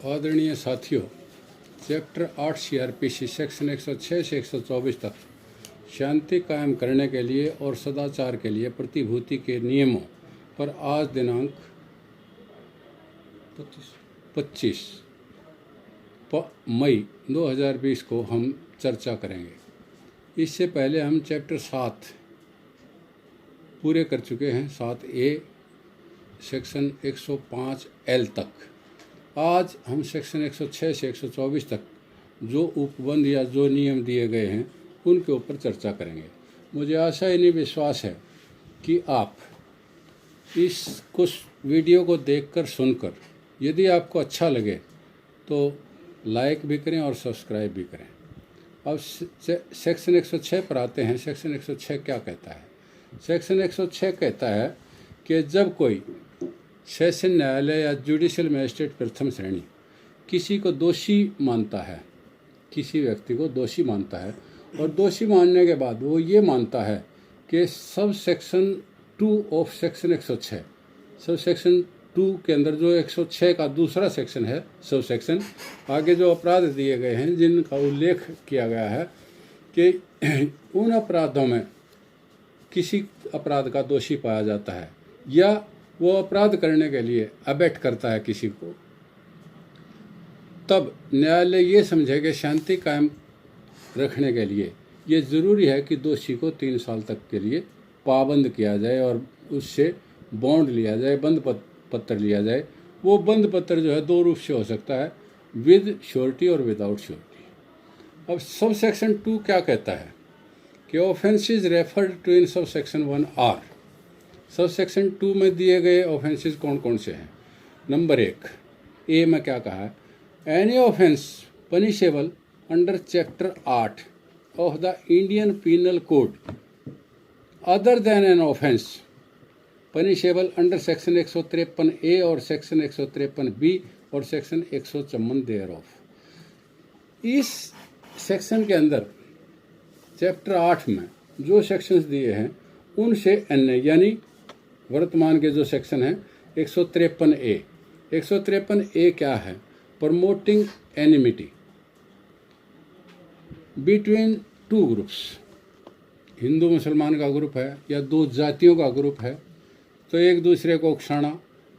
आदरणीय साथियों, chapter 8 CrPC section 106 से 124 तक शांति कायम करने के लिए और सदाचार के लिए प्रतिभूति के नियमों पर आज दिनांक 25 मई 2020 को हम चर्चा करेंगे। इससे पहले हम चैप्टर 7 पूरे कर चुके हैं, 7A सेक्शन 105L तक। आज हम सेक्शन 106 से 124 तक जो उपबंध या जो नियम दिए गए हैं उनके ऊपर चर्चा करेंगे। मुझे आशा ही नहीं विश्वास है कि आप इस कुछ वीडियो को देखकर सुनकर यदि आपको अच्छा लगे तो लाइक भी करें और सब्सक्राइब भी करें। अब सेक्शन 106 पर आते हैं। सेक्शन 106 क्या कहता है? सेक्शन 106 कहता है कि जब कोई सेशन न्यायालय या जुडिशियल मजिस्ट्रेट प्रथम श्रेणी किसी को दोषी मानता है, किसी व्यक्ति को दोषी मानता है और दोषी मानने के बाद वो ये मानता है कि sub section 2 of section 106, sub section 2 के अंदर जो 106 का दूसरा सेक्शन है, सब सेक्शन आगे जो अपराध दिए गए हैं जिनका उल्लेख किया गया है कि उन अपराधों में किसी अपराध का दोषी पाया जाता है या वो अपराध करने के लिए अबेट करता है किसी को, तब न्यायालय ये समझे कि शांति कायम रखने के लिए ये ज़रूरी है कि दोषी को 3 साल तक के लिए पाबंद किया जाए और उससे बॉन्ड लिया जाए, बंद पत्र लिया जाए। वो बंद पत्र जो है 2 रूप से हो सकता है, विद श्योरिटी और विदाउट श्योरिटी। अब सब सेक्शन 2 क्या कहता है कि ऑफेंसेस रेफर्ड टू इन सब सेक्शन 1 आर। सब सेक्शन 2 में दिए गए ऑफेंसेस कौन कौन से हैं? नंबर 1 ए में क्या कहा है? Any offence punishable under chapter 8 of the Indian penal code other than an offence punishable under section 153A और सेक्शन 153B और सेक्शन 154 देयर ऑफ। इस सेक्शन के अंदर चैप्टर 8 में जो सेक्शंस दिए हैं उनसे अन्य यानी वर्तमान के जो सेक्शन है 153A। 153A क्या है? Promoting enmity between 2 groups, Hindu मुसलमान का ग्रुप है या 2 जातियों का ग्रुप है तो एक दूसरे को उकसाना,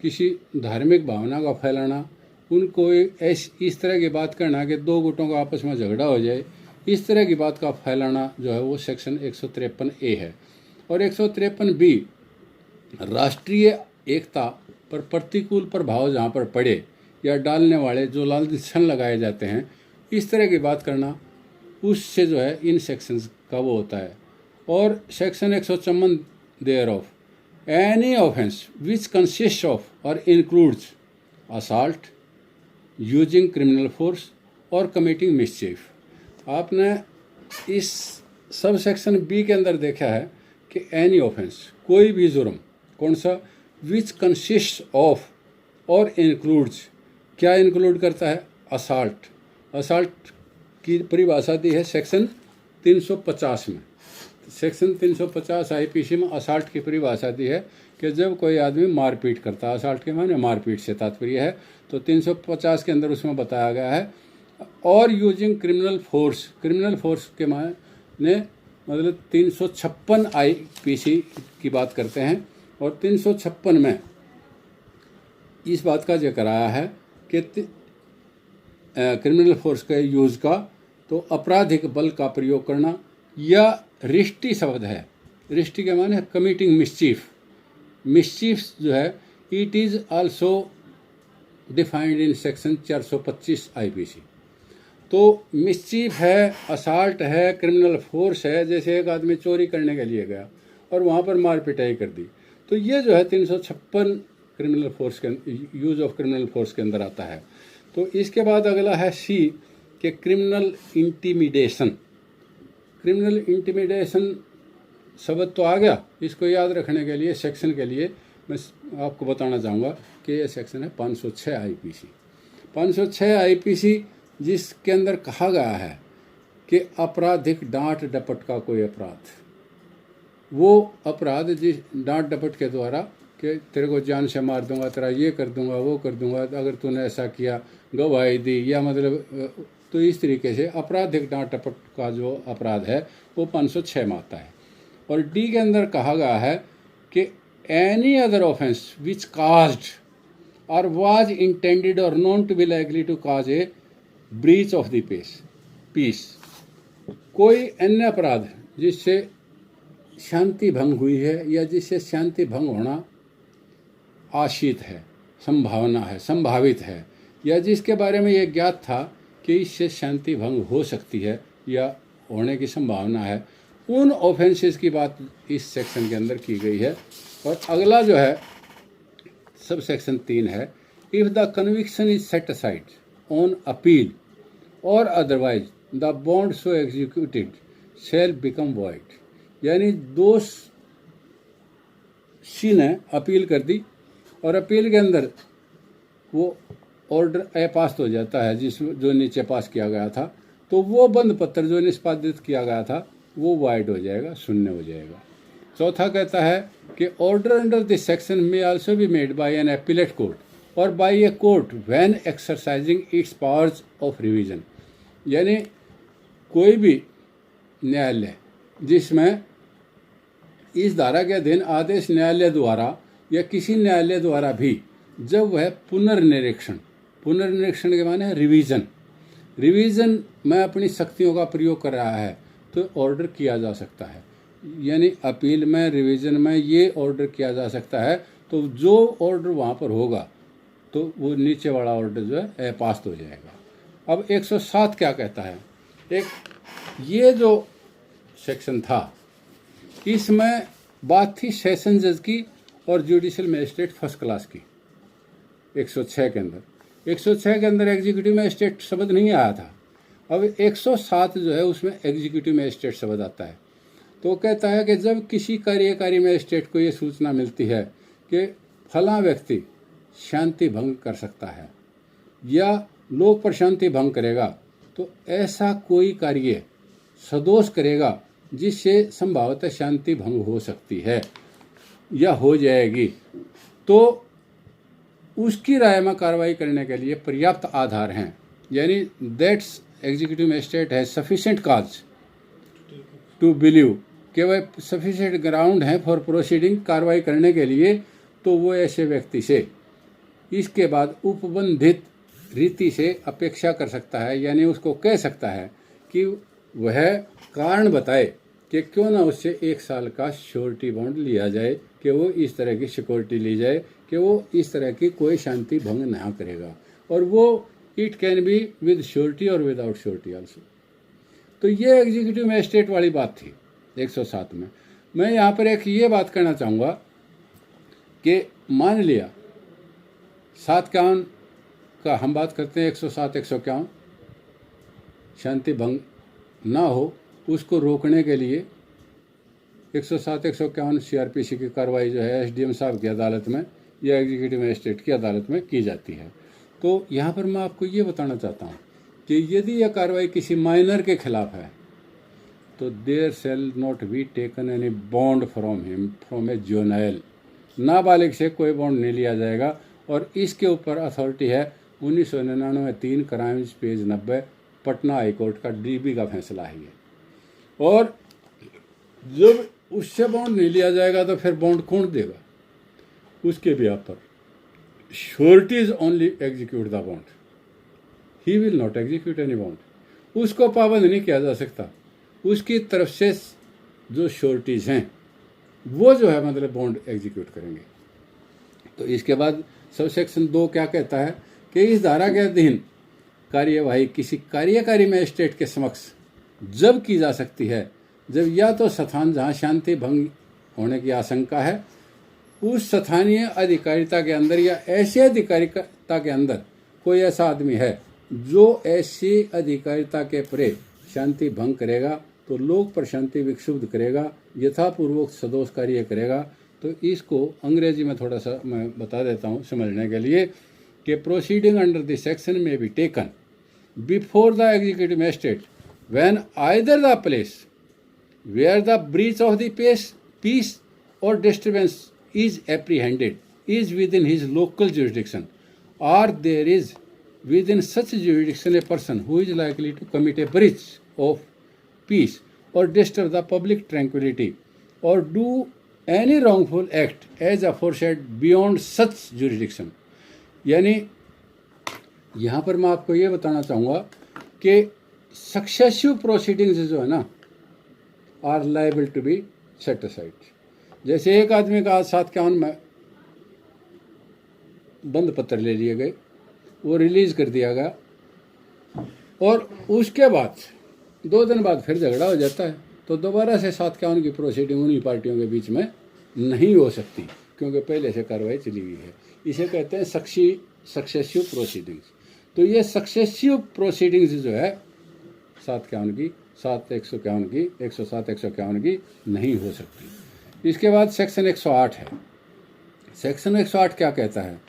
किसी धार्मिक भावना का फैलाना, उनको इस तरह की बात करना कि 2 गुटों का आपस में झगड़ा हो जाए, इस तरह की बात का फैलाना जो है वो सेक्शन 153A है। और 153B राष्ट्रीय एकता पर प्रतिकूल प्रभाव जहाँ पर पड़े या डालने वाले जो लांछन लगाए जाते हैं, इस तरह की बात करना, उससे जो है इन सेक्शंस का वो होता है। और section 154 there of any offence which consist of or includes assault using criminal force or committing mischief. आपने इस सब सेक्शन बी के अंदर देखा है कि एनी ऑफेंस कोई भी जुर्म, कौन सा? विच कंसिस्ट ऑफ और इंक्लूड्स, क्या इंक्लूड करता है? असॉल्ट। असॉल्ट की परिभाषा दी है सेक्शन 350 में। सेक्शन 350 आईपीसी में असॉल्ट की परिभाषा दी है कि जब कोई आदमी मारपीट करता है, असॉल्ट के माने मारपीट से तात्पर्य है, तो 350 के अंदर उसमें बताया गया है। और using criminal force, criminal force के माने मतलब 356 आईपीसी की बात करते हैं और 356 में इस बात का जिक्र आया है कि क्रिमिनल फोर्स के यूज़ का तो आपराधिक बल का प्रयोग करना या रिष्टी शब्द है। रिष्टी के माने कमिटिंग मिसचीफ। मिसचीफ जो है it is also defined in section 425 IPC. तो मिसचीफ है, असॉल्ट है, क्रिमिनल फोर्स है। जैसे एक आदमी चोरी करने के लिए गया और वहाँ पर मार पिटाई कर दी, तो ये जो है 356 क्रिमिनल फोर्स के यूज ऑफ क्रिमिनल फोर्स के अंदर आता है। तो इसके बाद अगला है सी कि क्रिमिनल इंटिमिडेशन। क्रिमिनल इंटिमिडेशन शब्द तो आ गया, इसको याद रखने के लिए सेक्शन के लिए मैं आपको बताना चाहूँगा कि ये सेक्शन है 506 आईपीसी। 506 आईपीसी जिसके अंदर कहा गया है कि आपराधिक डांट डपट का कोई अपराध, वो अपराध जिस डांट डपट के द्वारा कि तेरे को जान से मार दूंगा, तेरा ये कर दूंगा, वो कर दूंगा अगर तूने ऐसा किया, गवाही दी, या मतलब तो इस तरीके से आपराधिक डांट टपट का जो अपराध है वो 506 में आता है। और डी के अंदर कहा गया है कि any other offence which caused or was intended or known to be likely to cause a breach of the peace, कोई अन्य अपराध जिससे शांति भंग हुई है या जिससे शांति भंग होना आशित है, संभावना है, संभावित है, या जिसके बारे में यह ज्ञात था कि इससे शांति भंग हो सकती है या होने की संभावना है, उन ऑफेंसेस की बात इस सेक्शन के अंदर की गई है। और अगला जो है सब सेक्शन 3 है, if the conviction is set aside on appeal or otherwise the bond so executed shall become void, यानी दोषी ने अपील कर दी और अपील के अंदर वो ऑर्डर अपास हो जाता है जो नीचे पास किया गया था, तो वो बंद पत्र जो निष्पादित किया गया था वो वाइड हो जाएगा, शून्य हो जाएगा। चौथा कहता है कि order under this section may also be made by an appellate court or by a court when exercising its powers of revision, यानी कोई भी न्यायालय जिसमें इस धारा के अधीन आदेश न्यायालय द्वारा या किसी न्यायालय द्वारा भी जब वह पुनर्निरीक्षण के माने रिवीजन में अपनी शक्तियों का प्रयोग कर रहा है तो ऑर्डर किया जा सकता है, यानी अपील में, रिवीजन में ये ऑर्डर किया जा सकता है। तो जो ऑर्डर वहाँ पर होगा तो वो नीचे वाला ऑर्डर जो है अपास हो जाएगा। अब 107 क्या कहता है, एक ये जो सेक्शन था इसमें बात थी सेशन जज की और जुडिशियल मजिस्ट्रेट फर्स्ट क्लास की। 106 के अंदर एग्जीक्यूटिव मजिस्ट्रेट शब्द नहीं आया था। अब 107 जो है उसमें एग्जीक्यूटिव मजिस्ट्रेट शब्द आता है। तो कहता है कि जब किसी कार्यकारी मजिस्ट्रेट को ये सूचना मिलती है कि फला व्यक्ति शांति भंग कर सकता है या लोक प्रशांति भंग करेगा, तो ऐसा कोई कार्य सदोष करेगा जिससे संभवतः शांति भंग हो सकती है या हो जाएगी, तो उसकी राय में कार्रवाई करने के लिए पर्याप्त आधार हैं, यानी दैट्स एग्जीक्यूटिव मजिस्ट्रेट है सफिशिएंट काज टू बिलीव कि वह सफिशिएंट ग्राउंड है फॉर प्रोसीडिंग, कार्रवाई करने के लिए, तो वो ऐसे व्यक्ति से इसके बाद उपबंधित रीति से अपेक्षा कर सकता है, यानी उसको कह सकता है कि वह कारण बताए कि क्यों ना उससे 1 साल का श्योरिटी बॉन्ड लिया जाए, कि वो इस तरह की सिक्योरिटी ली जाए कि वो इस तरह की कोई शांति भंग ना करेगा, और वो it can be with surety और विदाउट श्योरिटी आल्सो। तो ये एग्जीक्यूटिव मजिस्ट्रेट वाली बात थी 107 में। मैं यहाँ पर एक ये बात कहना चाहूँगा कि मान लिया 751 का हम बात करते हैं, 107 151 शांति भंग ना हो उसको रोकने के लिए 107 151 CRPC की कार्रवाई जो है SDM साहब की अदालत में या एग्जीक्यूटिव मजिस्ट्रेट की अदालत में की जाती है। तो यहाँ पर मैं आपको ये बताना चाहता हूँ कि यदि यह कार्रवाई किसी माइनर के खिलाफ है तो there shall not be taken any bond from him from a juvenile, नाबालिग से कोई बॉन्ड नहीं लिया जाएगा। और इसके ऊपर अथॉरिटी है 1999 3 क्राइम्स पेज 90 पटना हाईकोर्ट का DB का फैसला है ये। और जब उससे बॉन्ड नहीं लिया जाएगा तो फिर बॉन्ड कौन देगा, उसके बिहाफ पर sureties only execute the bond, he will not execute any bond, उसको पाबंद नहीं किया जा सकता, उसकी तरफ से जो श्योरिटीज हैं वो जो है मतलब बॉन्ड एग्जीक्यूट करेंगे। तो इसके बाद सब सेक्शन 2 क्या कहता है कि इस धारा के अधीन कार्यवाही किसी कार्यकारी मजिस्ट्रेट के समक्ष जब की जा सकती है जब या तो स्थान जहाँ शांति भंग होने की आशंका है उस स्थानीय अधिकारिता के अंदर या ऐसी अधिकारिता के अंदर कोई ऐसा आदमी है जो ऐसी अधिकारिता के परे शांति भंग करेगा, तो लोक प्रशांति विक्षुब्ध करेगा, यथापूर्वक सदोष कार्य करेगा। तो इसको अंग्रेजी में थोड़ा सा मैं बता देता हूँ समझने के लिए कि प्रोसीडिंग अंडर दिस सेक्शन में be taken before the executive magistrate when either the place where the breach of the peace or disturbance is apprehended is within his local jurisdiction, or there is within such jurisdiction a person who is likely to commit a breach of peace or disturb the public tranquility or do any wrongful act as aforesaid beyond such jurisdiction. यानी यहाँ पर मैं आपको ये बताना चाहूँगा कि successive proceedings जो है ना are liable to be set aside. जैसे एक आदमी का आज 751 में बंद पत्र ले लिए गए, वो रिलीज कर दिया गया और उसके बाद 2 दिन बाद फिर झगड़ा हो जाता है, तो दोबारा से 751 की प्रोसीडिंग उन्हीं पार्टियों के बीच में नहीं हो सकती, क्योंकि पहले से कार्रवाई चली हुई है. इसे कहते हैं सक्सेसिव प्रोसीडिंग्स. तो ये सक्सेसिव प्रोसीडिंग्स जो है 751 की, 7/151 की, 107/151 की नहीं हो सकती. इसके बाद सेक्शन 108 है. सेक्शन 108 क्या कहता है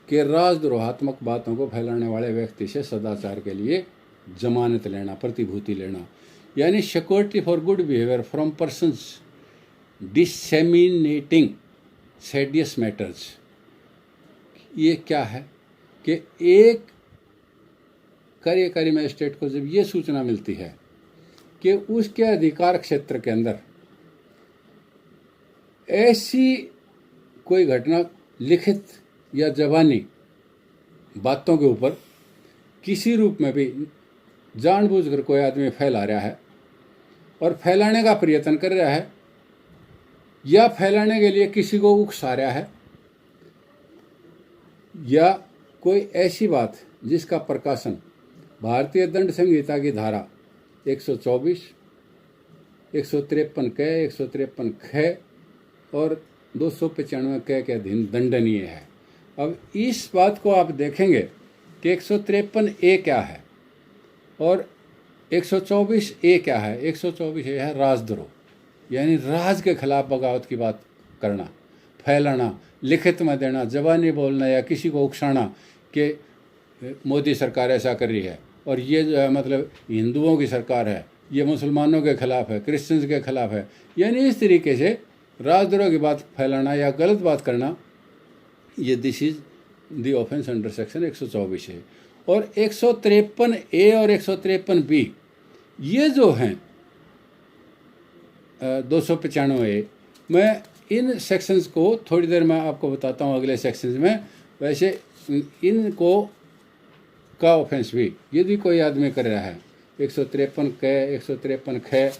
कि राजद्रोहात्मक बातों को फैलाने वाले व्यक्ति से सदाचार के लिए जमानत लेना, प्रतिभूति लेना, यानी security for good behaviour from persons disseminating seditious matters. ये क्या है कि एक कार्यकारी मजिस्ट्रेट को जब ये सूचना मिलती है कि उसके अधिकार क्षेत्र के अंदर ऐसी कोई घटना लिखित या ज़बानी बातों के ऊपर किसी रूप में भी जानबूझकर कोई आदमी फैला रहा है और फैलाने का प्रयत्न कर रहा है या फैलाने के लिए किसी को उकसा रहा है, या कोई ऐसी बात जिसका प्रकाशन भारतीय दंड संहिता की धारा 124, 153 क, 153 ख और 295 क के अधीन दंडनीय है. अब इस बात को आप देखेंगे कि 153 ए क्या है और 124 ए क्या है. 124 ए है राजद्रोह, यानी राज के खिलाफ बगावत की बात करना, फैलाना, लिखित में देना, जबानी बोलना या किसी को उकसाना कि मोदी सरकार ऐसा कर रही है और ये जो है मतलब हिंदुओं की सरकार है, ये मुसलमानों के खिलाफ है, क्रिश्चियंस के खिलाफ है, यानी इस तरीके से राजद्रोह की बात फैलाना या गलत बात करना, ये this is the offence under section 124 है. और 153 ए और 153 बी ये जो हैं 295 ए, मैं इन सेक्शंस को थोड़ी देर में आपको बताता हूँ अगले सेक्शंस में. वैसे इनको का ऑफेंस भी यदि कोई आदमी कर रहा है 153 क, 153 ख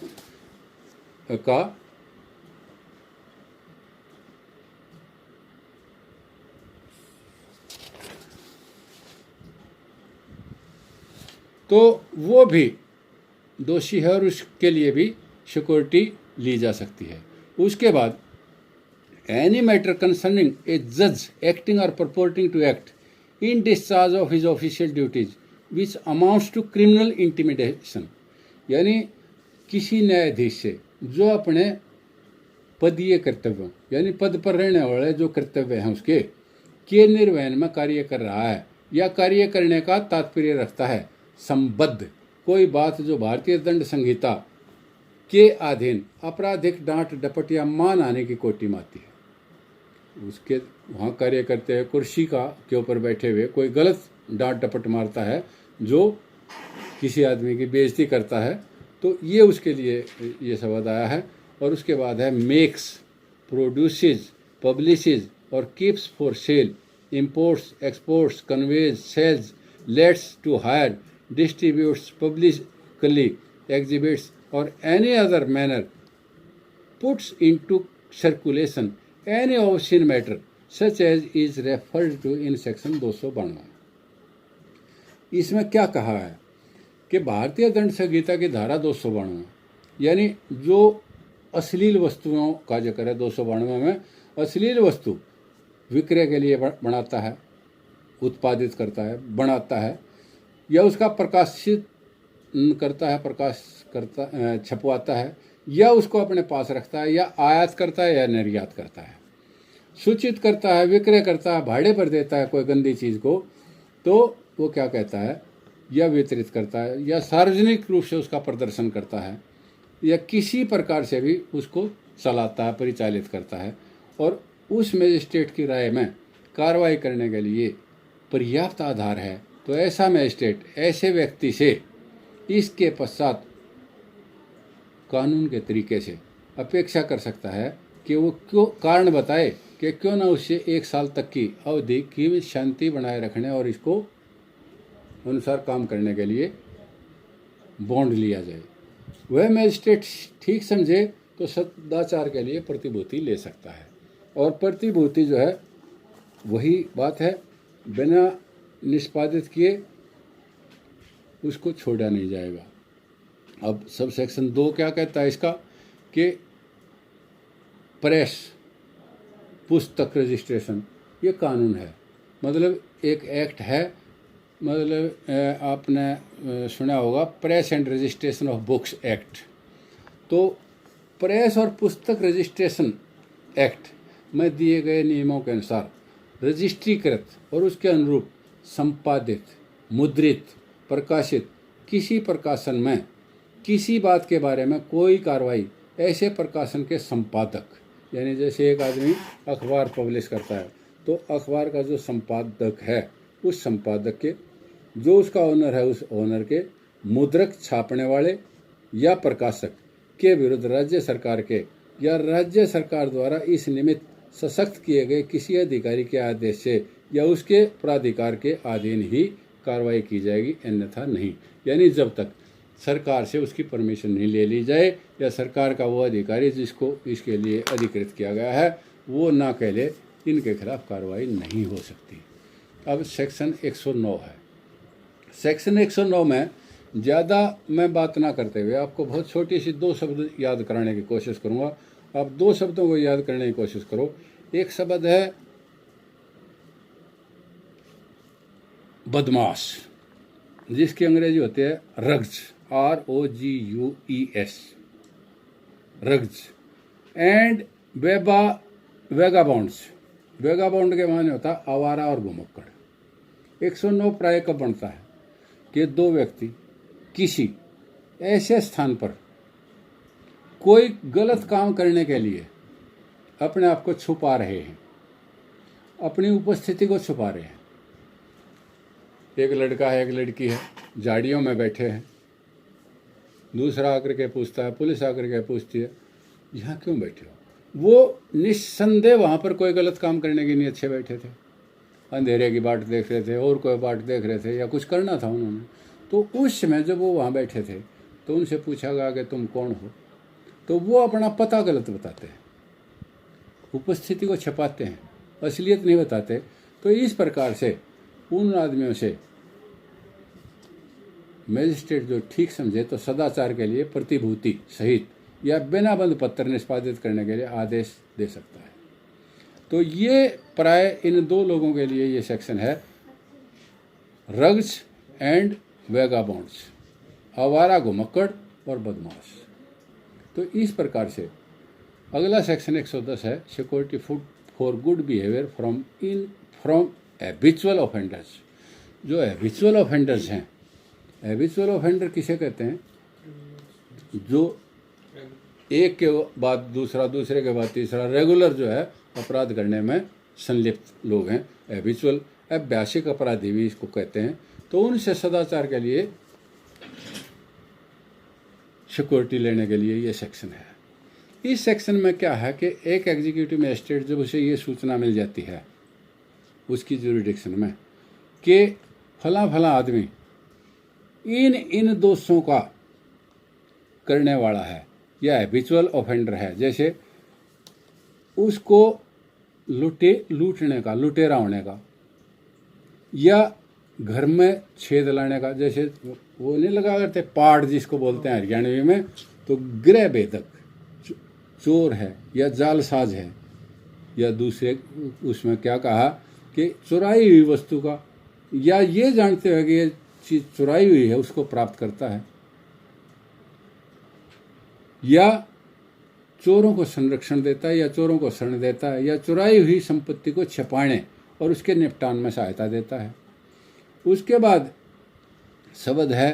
का तो वो भी दोषी है और उसके लिए भी सिक्योरिटी ली जा सकती है. उसके बाद एनी मैटर कंसर्निंग ए जज acting or purporting to act in discharge of his official duties which amounts to criminal intimidation, यानी किसी न्यायाधीश से जो अपने पदीय कर्तव्यों यानी पद पर रहने वाले जो कर्तव्य हैं उसके के निर्वहन में कार्य कर रहा है या कार्य करने का तात्पर्य रखता है संबद्ध कोई बात जो भारतीय दंड संहिता के अधीन आपराधिक डांट डपट या मान आने की कोटि में आती है. उसके वहाँ कार्य करते हैं कुर्सी के ऊपर बैठे हुए कोई गलत डांट डपट मारता है जो किसी आदमी की बेइज्जती करता है, तो ये उसके लिए ये शब्द आया है. और उसके बाद है makes, produces, publishes or keeps for sale, imports, exports, conveys, sells, lets to hire, distributes publicly, exhibits or any other manner puts into circulation any obscene matter such as is referred to in section 292. इसमें क्या कहा है कि भारतीय दंड संहिता की धारा 292 यानी जो अश्लील वस्तुओं का जिक्र है 292 में, अश्लील वस्तु विक्रय के लिए बनाता है, उत्पादित करता है, बनाता है या उसका प्रकाशित करता है, छपवाता है या उसको अपने पास रखता है या आयात करता है या निर्यात करता है, सूचित करता है, विक्रय करता है, भाड़े पर देता है कोई गंदी चीज़ को, तो वो क्या कहता है, या वितरित करता है या सार्वजनिक रूप से उसका प्रदर्शन करता है या किसी प्रकार से भी उसको चलाता है, परिचालित करता है और उस मजिस्ट्रेट की राय में कार्रवाई करने के लिए पर्याप्त आधार है तो ऐसा मजिस्ट्रेट ऐसे व्यक्ति से इसके पश्चात कानून के तरीके से अपेक्षा कर सकता है कि वो क्यों कारण बताए कि क्यों ना उससे 1 साल तक की अवधि की शांति बनाए रखने और इसको अनुसार काम करने के लिए बॉन्ड लिया जाए। वह मजिस्ट्रेट ठीक समझे तो सदाचार के लिए प्रतिभूति ले सकता है। और प्रतिभूति जो है वही बात है, बिना निष्पादित किए उसको छोड़ा नहीं जाएगा। अब सब सेक्शन 2 क्या कहता है इसका कि प्रेस पुस्तक रजिस्ट्रेशन ये कानून है, मतलब एक एक्ट है, मतलब आपने सुना होगा press and registration of books act. तो प्रेस और पुस्तक रजिस्ट्रेशन एक्ट में दिए गए नियमों के अनुसार रजिस्ट्रीकृत और उसके अनुरूप संपादित, मुद्रित, प्रकाशित किसी प्रकाशन में किसी बात के बारे में कोई कार्रवाई ऐसे प्रकाशन के संपादक, यानी जैसे एक आदमी अखबार पब्लिश करता है तो अखबार का जो संपादक है उस संपादक के, जो उसका ओनर है उस ओनर के, मुद्रक छापने वाले या प्रकाशक के विरुद्ध राज्य सरकार के या राज्य सरकार द्वारा इस निमित्त सशक्त किए गए किसी अधिकारी के आदेश से या उसके प्राधिकार के अधीन ही कार्रवाई की जाएगी, अन्यथा नहीं। यानी जब तक सरकार से उसकी परमिशन नहीं ले ली जाए या सरकार का वो अधिकारी जिसको इसके लिए अधिकृत किया गया है वो ना कह ले, इनके खिलाफ कार्रवाई नहीं हो सकती। अब सेक्शन 109 है। सेक्शन 109 में ज़्यादा मैं बात ना करते हुए आपको बहुत छोटी सी 2 शब्द याद कराने की कोशिश करूँगा। आप 2 शब्दों को याद करने की कोशिश करो। एक शब्द है बदमाश, जिसकी अंग्रेजी होती है रग्स, ROGUES, रग्स। एंड वेगाबाउंड्स, वेगाबाउंड के माने होता है आवारा और घुमक्कड़। 109 प्राय कब बनता है कि 2 व्यक्ति किसी ऐसे स्थान पर कोई गलत काम करने के लिए अपने आप को छुपा रहे हैं, अपनी उपस्थिति को छुपा रहे हैं। एक लड़का है, एक लड़की है, झाड़ियों में बैठे हैं। दूसरा आकर के पूछता है, पुलिस आकर के पूछती है यहाँ क्यों बैठे हो। वो निस्संदेह वहाँ पर कोई गलत काम करने के लिए अच्छे बैठे थे, अंधेरे की बाट देख रहे थे और कोई बाट देख रहे थे या कुछ करना था उन्होंने। तो उस समय जब वो वहाँ बैठे थे तो उनसे पूछा गया कि तुम कौन हो, तो वो अपना पता गलत बताते हैं, उपस्थिति को छिपाते हैं, असलियत नहीं बताते। तो इस प्रकार से उन आदमियों से मजिस्ट्रेट जो ठीक समझे तो सदाचार के लिए प्रतिभूति सहित या बिना बंद पत्र निष्पादित करने के लिए आदेश दे सकता है। तो ये प्राय इन 2 लोगों के लिए ये सेक्शन है, रग्स एंड वेगाबाउंड्स, आवारा घुमक्कड़ और बदमाश। तो इस प्रकार से अगला सेक्शन 110 है security for good behaviour from habitual offenders. जो हैबिचुअल ऑफेंडर्स हैं, हैबिचुअल ऑफेंडर किसे कहते हैं, जो एक के बाद दूसरा, दूसरे के बाद तीसरा रेगुलर जो है अपराध करने में संलिप्त लोग हैं, हैबिचुअल अभ्यासिक अपराधी भी इसको कहते हैं। तो उनसे सदाचार के लिए सिक्योरिटी लेने के लिए ये सेक्शन है। इस सेक्शन में क्या है कि एक एग्जीक्यूटिव मजिस्ट्रेट जब उसे ये सूचना मिल जाती है उसकी ज्यूरिडिक्शन में कि फला फला आदमी इन दोषों का करने वाला है या हैबिचुअल ऑफेंडर है, जैसे उसको लूटने का, लुटेरा होने का, या घर में छेद लाने का, जैसे वो नहीं लगा करते पाड़ जिसको बोलते हैं हरियाणवी में, तो गृह भेदक चोर है या जालसाज है, या दूसरे उसमें क्या कहा कि चुराई हुई वस्तु का, या ये जानते हुए कि ये चीज चुराई हुई है उसको प्राप्त करता है, या चोरों को संरक्षण देता है या चोरों को शरण देता है, या चुराई हुई संपत्ति को छिपाने और उसके निपटान में सहायता देता है। उसके बाद शब्द है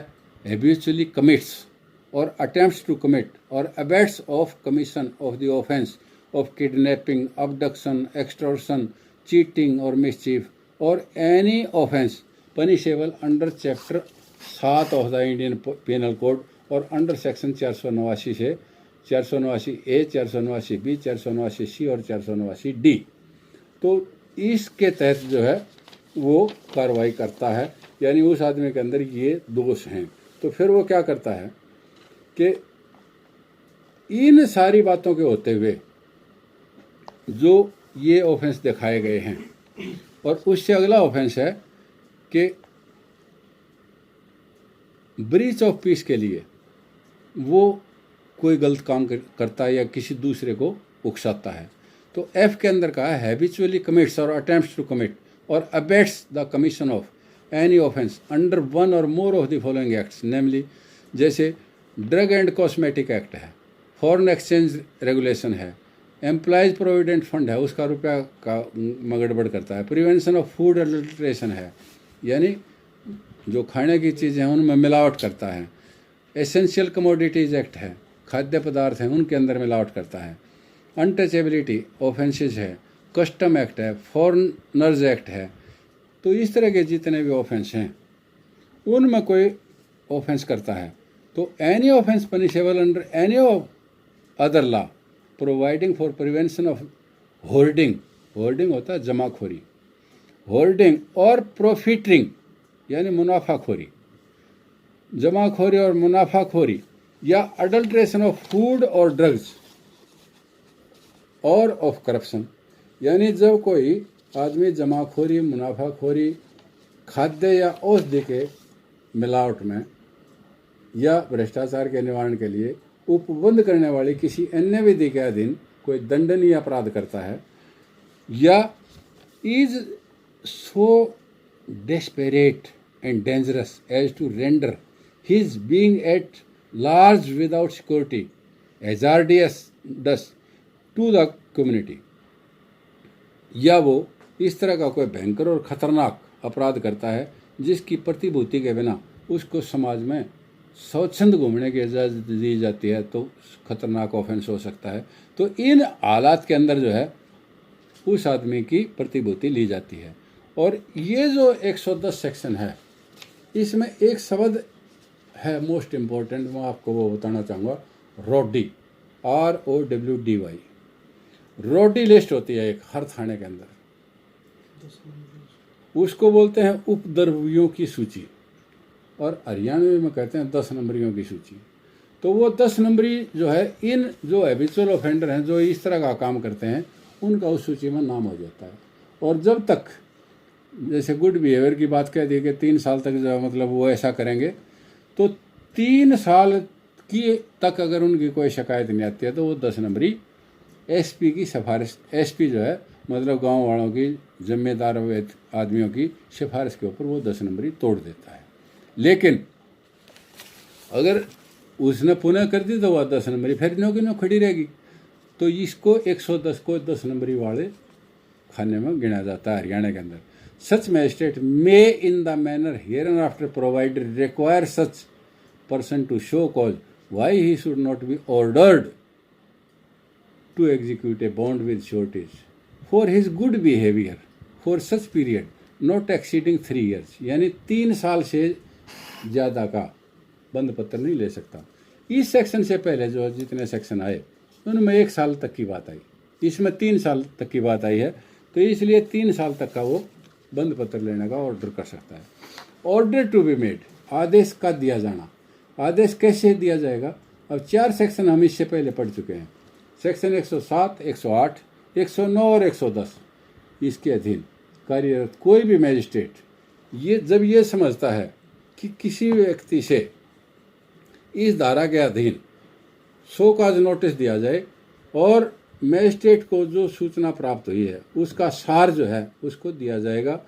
habitually commits or attempts to commit or abets of commission of the offence of kidnapping, abduction, extortion, cheating or mischief, or any offense punishable under chapter 7 of the Indian Penal Code और under section 489 से 489A, 489B, 489C और 489D। तो इसके तहत जो है वो कार्रवाई करता है, यानी उस आदमी के अंदर ये दोष हैं। तो फिर वो क्या करता है कि इन सारी बातों के होते हुए जो ये ऑफेंस दिखाए गए हैं, और उससे अगला ऑफेंस है कि ब्रीच ऑफ पीस के लिए वो कोई गलत काम करता है या किसी दूसरे को उकसाता है। तो एफ के अंदर कहा है habitually commits or attempts to commit or abets the commission of any offence under one or more of the following acts, namely जैसे ड्रग एंड कॉस्मेटिक एक्ट है, फॉरेन एक्सचेंज रेगुलेशन है, एम्प्लॉयज प्रोविडेंट फंड है, उसका रुपया का गड़बड़ करता है, प्रिवेंशन ऑफ फूड एडल्ट्रेशन है, यानी जो खाने की चीज़ें हैं उनमें मिलावट करता है, एसेंशियल कमोडिटीज़ एक्ट है, खाद्य पदार्थ हैं उनके अंदर मिलावट करता है, अनटचेबिलिटी ऑफेंसेस है, कस्टम एक्ट है, फॉरेनर्स एक्ट है। तो इस तरह के जितने भी ऑफेंस हैं उनमें कोई ऑफेंस करता है तो any offence punishable under any of other law providing for prevention of hoarding, hoarding होता है जमाखोरी, होर्डिंग और प्रॉफिटिंग यानी मुनाफाखोरी, जमाखोरी और मुनाफाखोरी या अडल्ट्रेशन ऑफ फूड और ड्रग्स और ऑफ करप्शन, यानी जब कोई आदमी जमाखोरी, मुनाफाखोरी, खाद्य या औषधि के मिलावट में या भ्रष्टाचार के निवारण के लिए उपबंध करने वाली किसी अन्य विधि के अधीन कोई दंडनीय अपराध करता है या is so desperate and dangerous as to render his being at large without security hazardous to the community, या वो इस तरह का कोई भयंकर और खतरनाक अपराध करता है जिसकी प्रतिभूति के बिना उसको समाज में स्वच्छंद घूमने की इजाज़त दी जाती है, तो खतरनाक ऑफेंस हो सकता है। तो इन हालात के अंदर जो है उस आदमी की प्रतिभूति ली जाती है। और ये जो 110 सेक्शन है इसमें एक शब्द है मोस्ट इम्पोर्टेंट, मैं आपको वो बताना चाहूँगा, रोडी, ROWDY। रोडी लिस्ट होती है एक हर थाने के अंदर, उसको बोलते हैं उपद्रवियों की सूची, और हरियाणवी में कहते हैं 10 नंबरियों की सूची। तो वो 10 नंबरी जो है इन जो हैबिचुअल ऑफेंडर हैं जो इस तरह का काम करते हैं उनका उस सूची में नाम हो जाता है। और जब तक जैसे गुड बिहेवियर की बात कह दी कि 3 साल तक जो मतलब वो ऐसा करेंगे, तो 3 साल की तक अगर उनकी कोई शिकायत नहीं आती है तो वो 10 नंबरी SP की सिफारिश, SP जो है मतलब गांव वालों की जिम्मेदार आदमियों की सिफारिश के ऊपर वो 10 नंबरी तोड़ देता है। लेकिन अगर उसने पुनः कर दी तो वह 10 नंबरी फिर नो की नो खड़ी रहेगी। तो इसको 110 को 10 नंबरी वाले खाने में गिना जाता है हरियाणा के अंदर। Such magistrate may in the manner hereinafter provided require such person to show cause why he should not be ordered to execute a bond with sureties for his good behavior for such period not exceeding 3 years, यानी 3 साल से ज़्यादा का बंद पत्र नहीं ले सकता। इस सेक्शन से पहले जो जितने सेक्शन आए उनमें 1 साल तक की बात आई, इसमें 3 साल तक की बात आई है, तो इसलिए 3 साल तक का वो बंद पत्र लेने का ऑर्डर कर सकता है। ऑर्डर टू बी मेड, आदेश का दिया जाना। आदेश कैसे दिया जाएगा? अब 4 सेक्शन हम इससे पहले पढ़ चुके हैं, सेक्शन 107, 108, 109 और 110। इसके अधीन कार्यरत कोई भी मैजिस्ट्रेट ये जब ये समझता है कि किसी व्यक्ति से इस धारा के अधीन शो काज नोटिस दिया जाए और मैजिस्ट्रेट को जो सूचना प्राप्त हुई है उसका सार जो है उसको दिया जाएगा,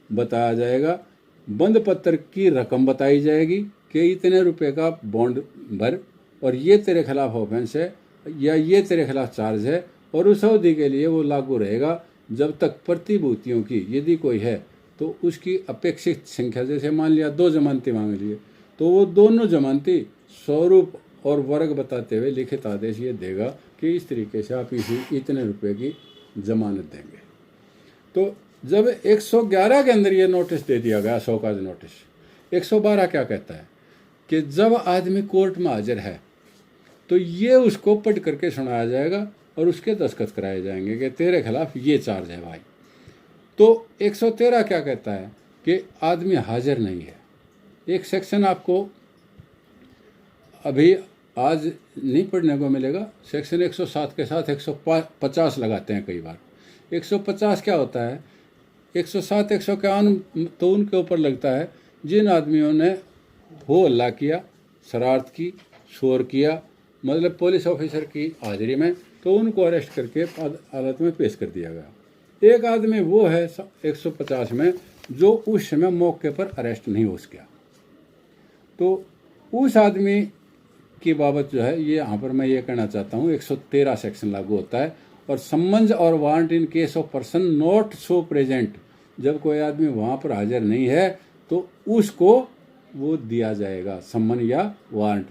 बताया जाएगा, बंद पत्र की रकम बताई जाएगी कि इतने रुपए का बॉन्ड भर और ये तेरे खिलाफ ऑफेंस है या ये तेरे खिलाफ चार्ज है, और उस अवधि के लिए वो लागू रहेगा जब तक प्रतिभूतियों की यदि कोई है तो उसकी अपेक्षित संख्या, जैसे मान लिया 2 जमानती मांग लिए तो वो दोनों जमानती स्वरूप और वर्ग बताते हुए लिखित आदेश ये देगा कि इस तरीके से आप इसी इतने रुपए की जमानत देंगे। तो जब 111 के अंदर ये नोटिस दे दिया गया, शोकाज नोटिस, 112 क्या कहता है कि जब आदमी कोर्ट में हाजिर है तो ये उसको पढ़ करके सुनाया जाएगा और उसके दस्तखत कराए जाएंगे कि तेरे खिलाफ ये चार्ज है भाई। तो 113 क्या कहता है कि आदमी हाजिर नहीं है। एक सेक्शन आपको अभी आज नहीं पढ़ने को मिलेगा, सेक्शन 107 के साथ 150 लगाते हैं कई बार। 150 क्या होता है, 107 151 तो उनके ऊपर लगता है जिन आदमियों ने हो हल्ला किया, शरारत की, शोर किया, मतलब पुलिस ऑफिसर की हाजिरी में, तो उनको अरेस्ट करके अदालत में पेश कर दिया गया। एक आदमी वो है 150 में जो उस समय मौके पर अरेस्ट नहीं हो सका, तो उस आदमी की बाबत जो है ये यहाँ पर मैं ये कहना चाहता हूँ 113 सेक्शन लागू होता है। और सम्मन्स और warrant in case of person not so present, जब कोई आदमी वहाँ पर हाजिर नहीं है तो उसको वो दिया जाएगा सम्मन या वारंट।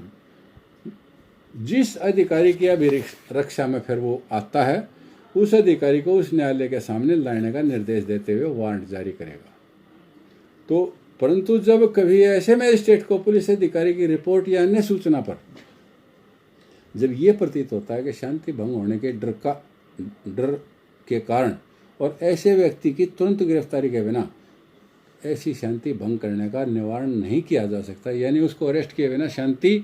जिस अधिकारी की अभिरक्षा में फिर वो आता है उस अधिकारी को उस न्यायालय के सामने लाने का निर्देश देते हुए वारंट जारी करेगा। तो परंतु जब कभी ऐसे मजिस्ट्रेट को पुलिस अधिकारी की रिपोर्ट या अन्य सूचना पर जब ये प्रतीत होता है कि शांति भंग होने के डर के कारण और ऐसे व्यक्ति की तुरंत गिरफ्तारी के बिना ऐसी शांति भंग करने का निवारण नहीं किया जा सकता, यानी उसको अरेस्ट किए बिना शांति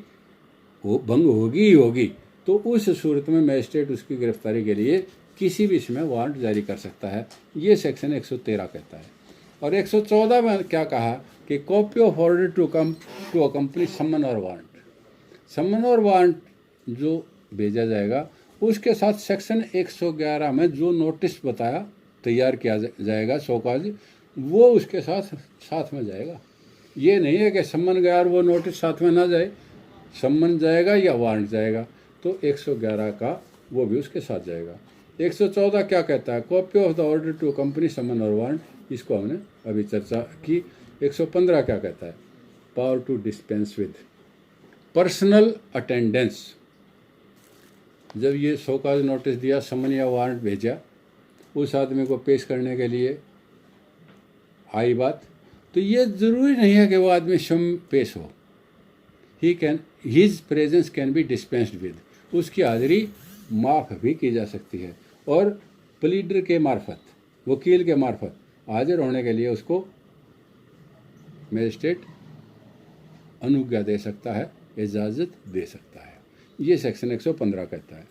भंग होगी ही होगी, तो उस सूरत में मजिस्ट्रेट उसकी गिरफ्तारी के लिए किसी भी समय वारंट जारी कर सकता है। ये सेक्शन 113 कहता है। और 114 में क्या कहा कि copy of order to accompany summons or warrant, सम्मन और वारंट जो भेजा जाएगा उसके साथ सेक्शन 111 में जो नोटिस बताया तैयार किया जाएगा शोकाज, वो उसके साथ में जाएगा। ये नहीं है कि सम्मन गया और वो नोटिस साथ में ना जाए, सम्मन जाएगा या वारंट जाएगा, तो 111 का वो भी उसके साथ जाएगा। 114 क्या कहता है, copy of the order to company summons or warrant, इसको हमने अभी चर्चा की। 115 क्या कहता है, power to dispense with personal attendance. जब ये शोकाज नोटिस दिया, सम्मन या वारंट भेजा, उस आदमी को पेश करने के लिए आई बात, तो ये ज़रूरी नहीं है कि वो आदमी स्वयं पेश हो। His presence can be dispensed with, उसकी हाजिरी माफ़ भी की जा सकती है और प्लीडर के मार्फत, वकील के मार्फत हाजिर होने के लिए उसको मजिस्ट्रेट अनुज्ञा दे सकता है, इजाज़त दे सकता है। ये सेक्शन 115 कहता है।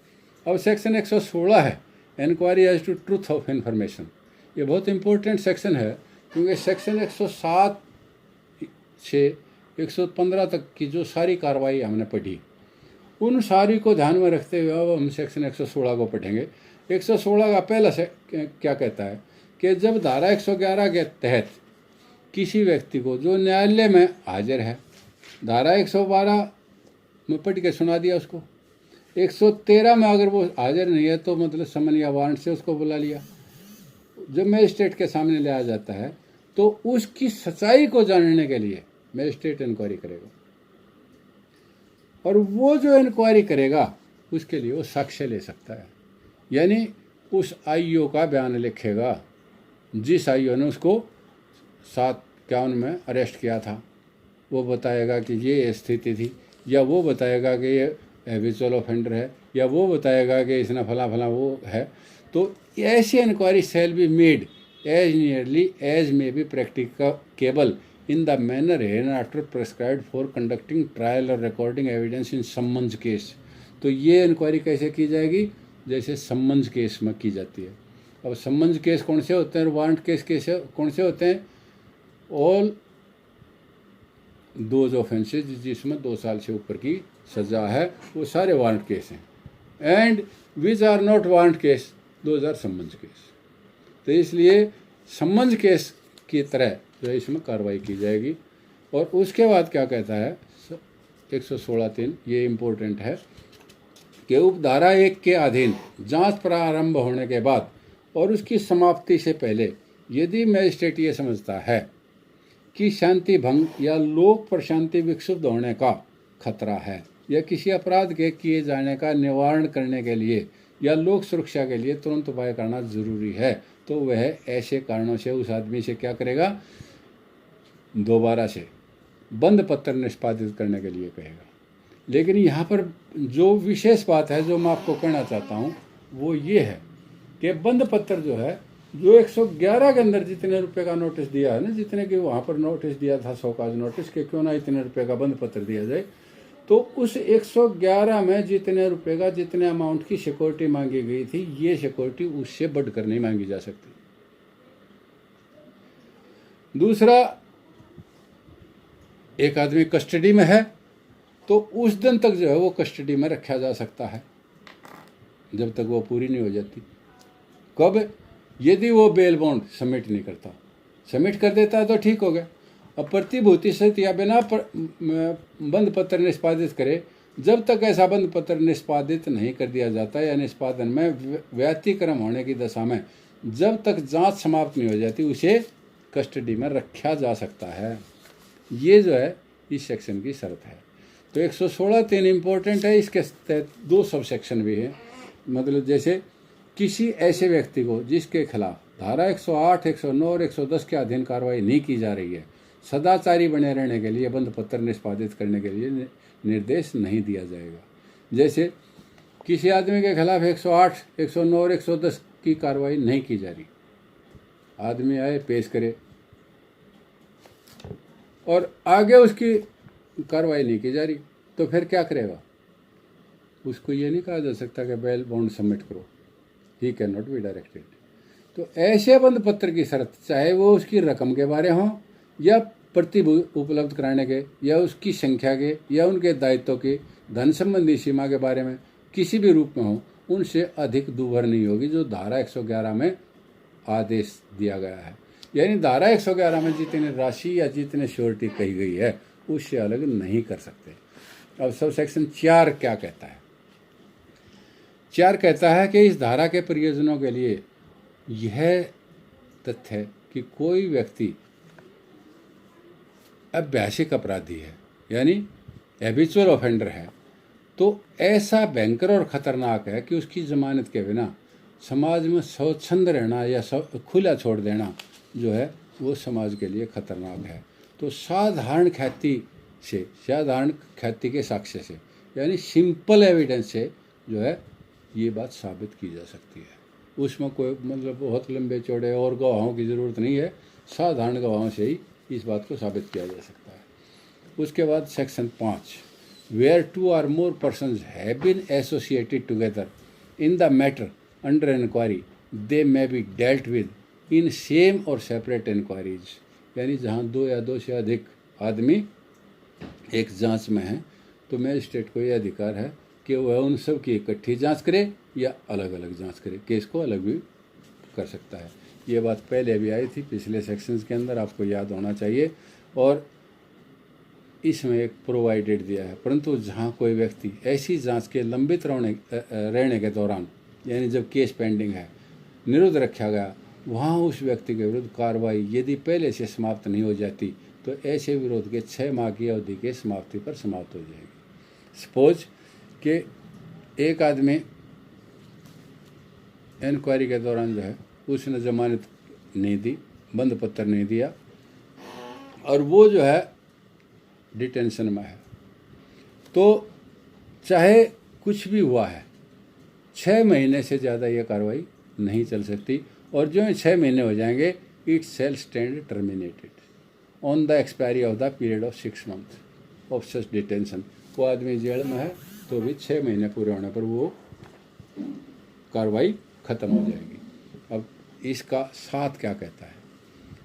अब सेक्शन 116 है, inquiry as to truth of information. ये बहुत इंपॉर्टेंट सेक्शन है क्योंकि सेक्शन 107 से 115 तक की जो सारी कार्रवाई हमने पढ़ी, उन सारी को ध्यान में रखते हुए अब हम सेक्शन 116 को पढ़ेंगे। 116 का पहला से क्या कहता है कि जब धारा 111 के तहत किसी व्यक्ति को जो न्यायालय में हाजिर है, धारा 112 में पढ़ के सुना दिया उसको, 113 में अगर वो हाजिर नहीं है तो मतलब सम्मन या वारंट से उसको बुला लिया, जब मजिस्ट्रेट के सामने लाया जाता है तो उसकी सच्चाई को जानने के लिए मजिस्ट्रेट इंक्वायरी करेगा और वो जो इंक्वायरी करेगा उसके लिए वो साक्ष्य ले सकता है, यानी उस आईओ का बयान लिखेगा जिस आईओ ने उसको 751 में अरेस्ट किया था, वो बताएगा कि ये स्थिति थी, या वो बताएगा कि ये हैबिचुअल ऑफेंडर है, या वो बताएगा कि इसने फला फला वो है। तो ऐसी inquiry shall be made as nearly as may be practicable in the manner hereafter prescribed for conducting trial or recording evidence in summons case। तो ये इंक्वायरी कैसे की जाएगी, जैसे सम्मन्स केस में की जाती है। अब सम्मन्स केस कौन से होते हैं और वारंट केस कैसे कौन से होते हैं, ऑल दोज ऑफेंसेज जिसमें 2 साल से ऊपर की सज़ा है वो सारे वारंट केस हैं, and which are not warrant case those are summons case. तो इसलिए सम्मन्स केस की तरह जो इसमें कार्रवाई की जाएगी। और उसके बाद क्या कहता है 116(3), ये इम्पोर्टेंट है कि उपधारा 1 के अधीन जांच प्रारंभ होने के बाद और उसकी समाप्ति से पहले यदि मजिस्ट्रेट ये समझता है कि शांति भंग या लोक प्रशांति विक्षुब्ध होने का खतरा है या किसी अपराध के किए जाने का निवारण करने के लिए या लोक सुरक्षा के लिए तुरंत उपाय करना जरूरी है, तो वह ऐसे कारणों से उस आदमी से क्या करेगा, दोबारा से बंद पत्र निष्पादित करने के लिए कहेगा। लेकिन यहाँ पर जो विशेष बात है जो मैं आपको कहना चाहता हूँ वो ये है कि बंद पत्र जो है, जो 111 के अंदर जितने रुपए का नोटिस दिया है ना, जितने की वहाँ पर नोटिस दिया था शौकाज नोटिस के क्यों ना इतने रुपए का बंद पत्र दिया जाए, तो उस 111 में जितने रुपए का जितने अमाउंट की सिक्योरिटी मांगी गई थी, ये सिक्योरिटी उससे बढ़कर नहीं मांगी जा सकती। दूसरा, एक आदमी कस्टडी में है तो उस दिन तक जो है वो कस्टडी में रखा जा सकता है जब तक वो पूरी नहीं हो जाती। कब? यदि वो बेल बॉन्ड सबमिट नहीं करता। सबमिट कर देता है तो ठीक हो गया। अब प्रतिभूति सहित या बिना बंद पत्र निष्पादित करे, जब तक ऐसा बंद पत्र निष्पादित नहीं कर दिया जाता या निष्पादन में व्यतिक्रम होने की दशा में जब तक जांच समाप्त नहीं हो जाती, उसे कस्टडी में रखा जा सकता है। ये जो है इस सेक्शन की शर्त है। तो 116(3) इम्पोर्टेंट है। इसके तहत 2 सब सेक्शन भी हैं। मतलब जैसे किसी ऐसे व्यक्ति को जिसके खिलाफ धारा 108, 109 और 110 के अधीन कार्रवाई नहीं की जा रही है, सदाचारी बने रहने के लिए बंद पत्र निष्पादित करने के लिए निर्देश नहीं दिया जाएगा। जैसे किसी आदमी के खिलाफ 108, 109 और 110 की कार्रवाई नहीं की जा रही, आदमी आए पेश करे और आगे उसकी कार्रवाई नहीं की जा रही, तो फिर क्या करेगा? उसको ये नहीं कहा जा सकता कि बेल बॉन्ड सबमिट करो, he can not be directed. तो ऐसे बंद पत्र की शर्त, चाहे वो उसकी रकम के बारे हों या प्रतिभूति उपलब्ध कराने के या उसकी संख्या के या उनके दायित्व के धन संबंधी सीमा के बारे में किसी भी रूप में हो, उनसे अधिक दुभर नहीं होगी जो धारा 111 में आदेश दिया गया है। यानी धारा 111 में जितनी राशि या जितनी श्योरिटी कही गई है उससे अलग नहीं कर सकते। अब सब सेक्शन 4 क्या कहता है? 4 कहता है कि इस धारा के प्रयोजनों के लिए यह तथ्य है कि कोई व्यक्ति अभ्यासिक अपराधी है, यानी हैबिचुअल ऑफेंडर है, तो ऐसा भयंकर और खतरनाक है कि उसकी जमानत के बिना समाज में स्वच्छंद रहना या खुला छोड़ देना जो है वो समाज के लिए खतरनाक है। तो साधारण ख्याति से, साधारण ख्याति के साक्ष्य से, यानी सिंपल एविडेंस से जो है ये बात साबित की जा सकती है। उसमें कोई मतलब बहुत लंबे चौड़े और गवाहों की ज़रूरत नहीं है, साधारण गवाहों से ही इस बात को साबित किया जा सकता है। उसके बाद section 5, where 2 or more persons have been associated together in the matter under inquiry, they may be dealt with in same or separate inquiries। यानी जहाँ 2 या 2 से अधिक आदमी एक जांच में हैं, तो मैजिस्ट्रेट को यह अधिकार है कि वह उन सब की इकट्ठी जांच करे या अलग अलग जांच करे, केस को अलग भी कर सकता है। ये बात पहले भी आई थी पिछले सेक्शंस के अंदर, आपको याद होना चाहिए। और इसमें एक प्रोवाइडेड दिया है, परंतु जहाँ कोई व्यक्ति ऐसी जांच के लंबित रहने के दौरान, यानी जब केस पेंडिंग है, निरुद्ध रखा गया, वहाँ उस व्यक्ति के विरुद्ध कार्रवाई यदि पहले से समाप्त नहीं हो जाती तो ऐसे विरोध के 6 माह की अवधि के समाप्ति पर समाप्त हो जाएगी। सपोज कि एक आदमी इंक्वायरी के दौरान जो है उसने जमानत नहीं दी, बंद पत्र नहीं दिया, और वो जो है डिटेंशन में है, तो चाहे कुछ भी हुआ है 6 महीने से ज़्यादा ये कार्रवाई नहीं चल सकती। और जो 6 महीने हो जाएंगे, it shall stand terminated on the expiry of the period of 6 months of such detention. वो आदमी जेल में है तो भी 6 महीने पूरे होने पर वो कार्रवाई ख़त्म हो जाएगी। अब इसका 7 क्या कहता है?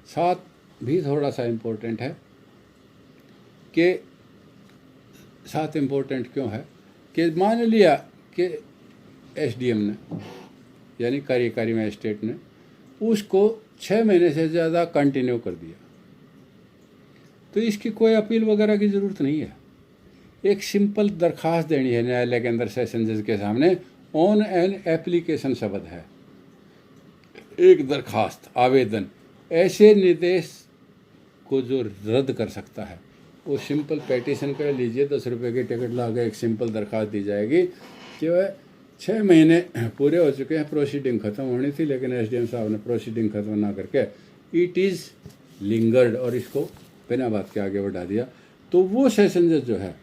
7 भी थोड़ा सा इम्पोर्टेंट है कि 7 इम्पोर्टेंट क्यों है कि मान लिया कि एसडीएम ने, यानी कार्यकारी मैजिस्ट्रेट ने उसको 6 महीने से ज़्यादा कंटिन्यू कर दिया, तो इसकी कोई अपील वगैरह की ज़रूरत नहीं है। एक सिंपल दरख्वास्त देनी है न्यायालय के अंदर सेशन जज के सामने, ऑन एन एप्लीकेशन शब्द है, एक दरखास्त, आवेदन। ऐसे निर्देश को जो रद्द कर सकता है वो सिंपल पेटिशन कर लीजिए, 10 रुपये की टिकट लगा एक सिंपल दरख्वास्त दी जाएगी कि वह 6 महीने पूरे हो चुके हैं, प्रोसीडिंग ख़त्म होनी थी, लेकिन एसडीएम साहब ने प्रोसीडिंग ख़त्म ना करके इट इज़ लिंगर्ड और इसको बिना बात के आगे बढ़ा दिया। तो वो सेशन जज जो है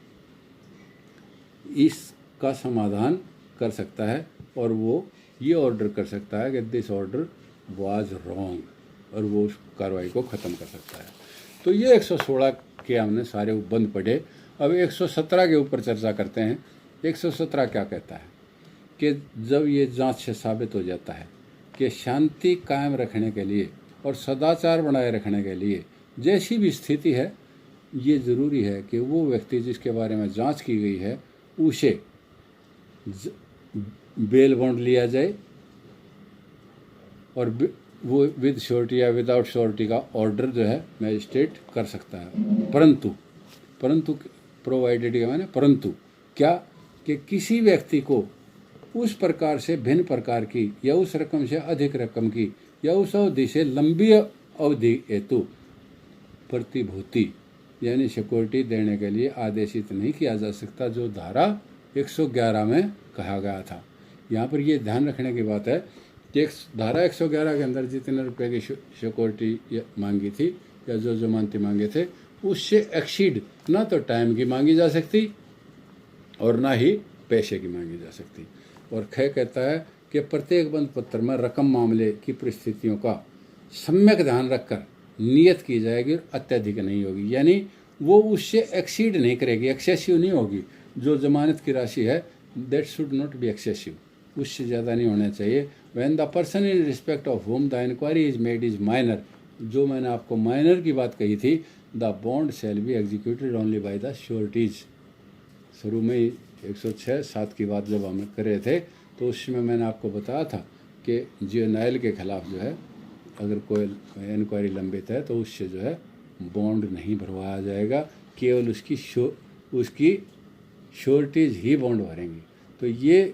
इसका समाधान कर सकता है और वो ये ऑर्डर कर सकता है कि दिस ऑर्डर वाज रॉन्ग, और वो उस कार्रवाई को ख़त्म कर सकता है। तो ये 116 के हमने सारे बंद पढ़े। अब 117 के ऊपर चर्चा करते हैं। 117 क्या कहता है कि जब ये जांच से साबित हो जाता है कि शांति कायम रखने के लिए और सदाचार बनाए रखने के लिए जैसी भी स्थिति है, ये ज़रूरी है कि वो व्यक्ति जिसके बारे में जांच की गई है उसे बेल बॉन्ड लिया जाए और वो विद श्योरिटी या विदाउट श्योरिटी का ऑर्डर जो है मैजिस्ट्रेट कर सकता है। परंतु प्रोवाइडेड के माने परंतु क्या कि किसी व्यक्ति को उस प्रकार से भिन्न प्रकार की या उस रकम से अधिक रकम की या उस अवधि से लंबी अवधि हेतु प्रतिभूति यानी सिक्योरिटी देने के लिए आदेशित नहीं किया जा सकता, जो धारा 111 में कहा गया था। यहाँ पर ये ध्यान रखने की बात है कि धारा 111 के अंदर जितने रुपए की सिक्योरिटी मांगी थी या जो जमानती मांगे थे, उससे एक्सीड ना तो टाइम की मांगी जा सकती और ना ही पैसे की मांगी जा सकती। और ख कहता है कि प्रत्येक बंद पत्र में रकम मामले की परिस्थितियों का सम्यक ध्यान रखकर नियत की जाएगी और अत्यधिक नहीं होगी, यानी वो उससे एक्सीड नहीं करेगी, एक्सेसिव नहीं होगी। जो जमानत की राशि है that should not be excessive, उससे ज़्यादा नहीं होना चाहिए। When the person in respect of whom the inquiry is made is minor, जो मैंने आपको माइनर की बात कही थी, the bond shall be executed only by the sureties. शुरू में ही 106(7) की बात जब हम कर रहे थे तो उसमें मैंने आपको बताया था कि जुवेनाइल के खिलाफ जो है अगर कोई इंक्वायरी लंबित है तो उससे जो है बॉन्ड नहीं भरवाया जाएगा, केवल उसकी श्योरिटीज ही बॉन्ड भरेंगी। तो ये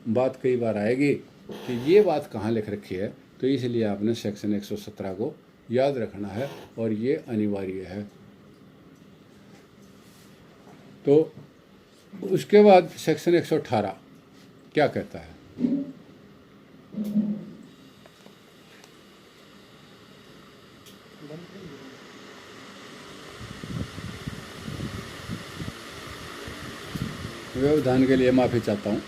बात कई बार आएगी कि ये बात कहाँ लिख रखी है, तो इसलिए आपने सेक्शन 117 को याद रखना है और ये अनिवार्य है। तो उसके बाद सेक्शन 118 क्या कहता है? व्यवधान के लिए माफ़ी चाहता हूँ।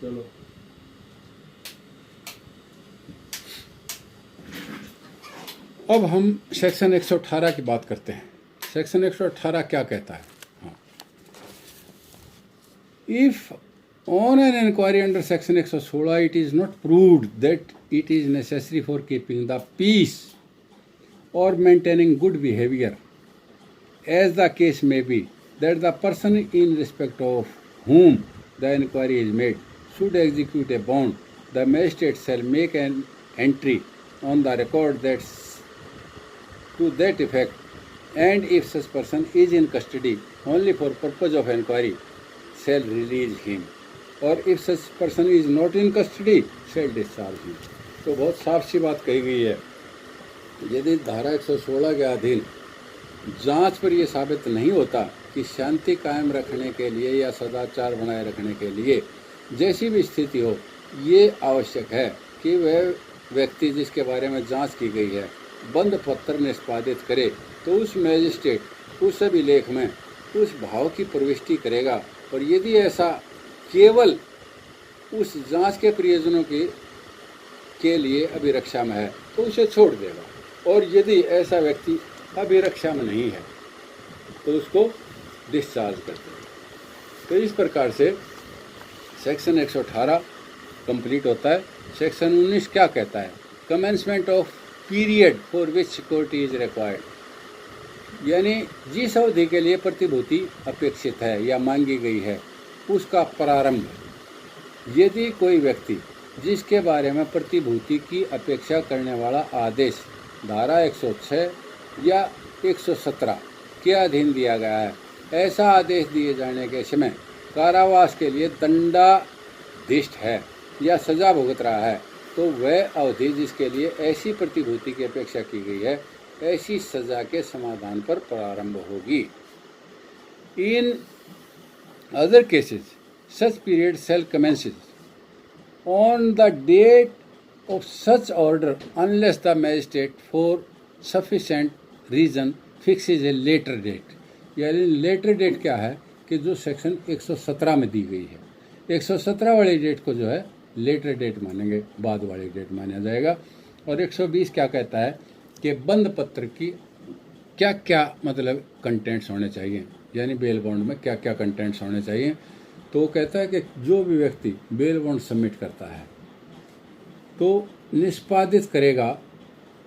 चलो अब हम सेक्शन 118 की बात करते हैं। सेक्शन 118 क्या कहता है? हाँ, if on an inquiry under section 116 it is not proved that it is necessary for keeping the peace or maintaining good behavior, as the case may be, that the person in respect of whom the inquiry is made should execute a bond, the magistrate shall make an entry on the record to that effect, and if such person is in custody only for purpose of inquiry, shall release him, or if such person is not in custody, shall discharge him। तो बहुत साफ सी बात कही गई है। यदि धारा 116 के अधीन जांच पर यह साबित नहीं होता कि शांति कायम रखने के लिए या सदाचार बनाए रखने के लिए जैसी भी स्थिति हो, ये आवश्यक है कि वह व्यक्ति जिसके बारे में जांच की गई है बंद पत्र निष्पादित करे, तो उस मैजिस्ट्रेट उस अभिलेख में उस भाव की प्रविष्टि करेगा, और यदि ऐसा केवल उस जांच के प्रयोजनों के लिए अभिरक्षा में है तो उसे छोड़ देगा, और यदि ऐसा व्यक्ति अभिरक्षा में नहीं है तो उसको डिस्चार्ज कर देगा। तो इस प्रकार से सेक्शन 118 कंप्लीट होता है। सेक्शन 19 क्या कहता है? Commencement of period for which security is required, यानी जिस अवधि के लिए प्रतिभूति अपेक्षित है या मांगी गई है उसका प्रारंभ। यदि कोई व्यक्ति जिसके बारे में प्रतिभूति की अपेक्षा करने वाला आदेश धारा 106 या 117 के अधीन दिया गया है। ऐसा आदेश दिए जाने के समय कारावास के लिए दंडाधिष्ट है या सजा भुगत रहा है तो वह अवधि जिसके लिए ऐसी प्रतिभूति की अपेक्षा की गई है ऐसी सजा के समाधान पर प्रारंभ होगी। In other cases such period shall commences on the date of such order unless the magistrate for sufficient reason fixes a later date। यानी लेटर डेट क्या है कि जो सेक्शन 117 में दी गई है, 117 वाली डेट को जो है लेटर डेट मानेंगे, बाद वाली डेट माना जाएगा। और 120 क्या कहता है कि बंद पत्र की क्या क्या मतलब कंटेंट्स होने चाहिए, यानी बेल बॉन्ड में क्या क्या कंटेंट्स होने चाहिए। तो वो कहता है कि जो भी व्यक्ति बेल बॉन्ड सबमिट करता है तो निष्पादित करेगा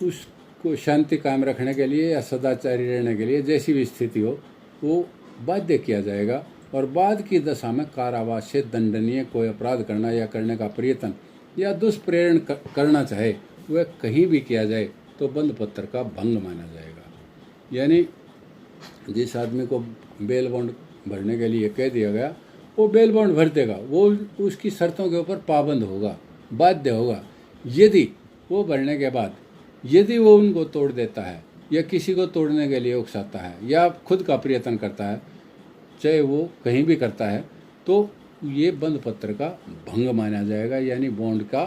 उसको शांति कायम रखने के लिए या सदाचारी रहने के लिए जैसी भी स्थिति हो वो बाध्य किया जाएगा। और बाद की दशा में कारावास से दंडनीय कोई अपराध करना या करने का प्रयत्न या दुष्प्रेरण करना चाहे वह कहीं भी किया जाए तो बंद पत्र का भंग माना जाएगा। यानी जिस आदमी को बेल बॉन्ड भरने के लिए कह दिया गया वो बेल बॉन्ड भर देगा, वो उसकी शर्तों के ऊपर पाबंद होगा, बाध्य होगा। यदि वो भरने के बाद यदि वो उनको तोड़ देता है या किसी को तोड़ने के लिए उकसाता है या खुद का प्रयत्न करता है, चाहे वो कहीं भी करता है, तो ये बंद पत्र का भंग माना जाएगा, यानी बॉन्ड का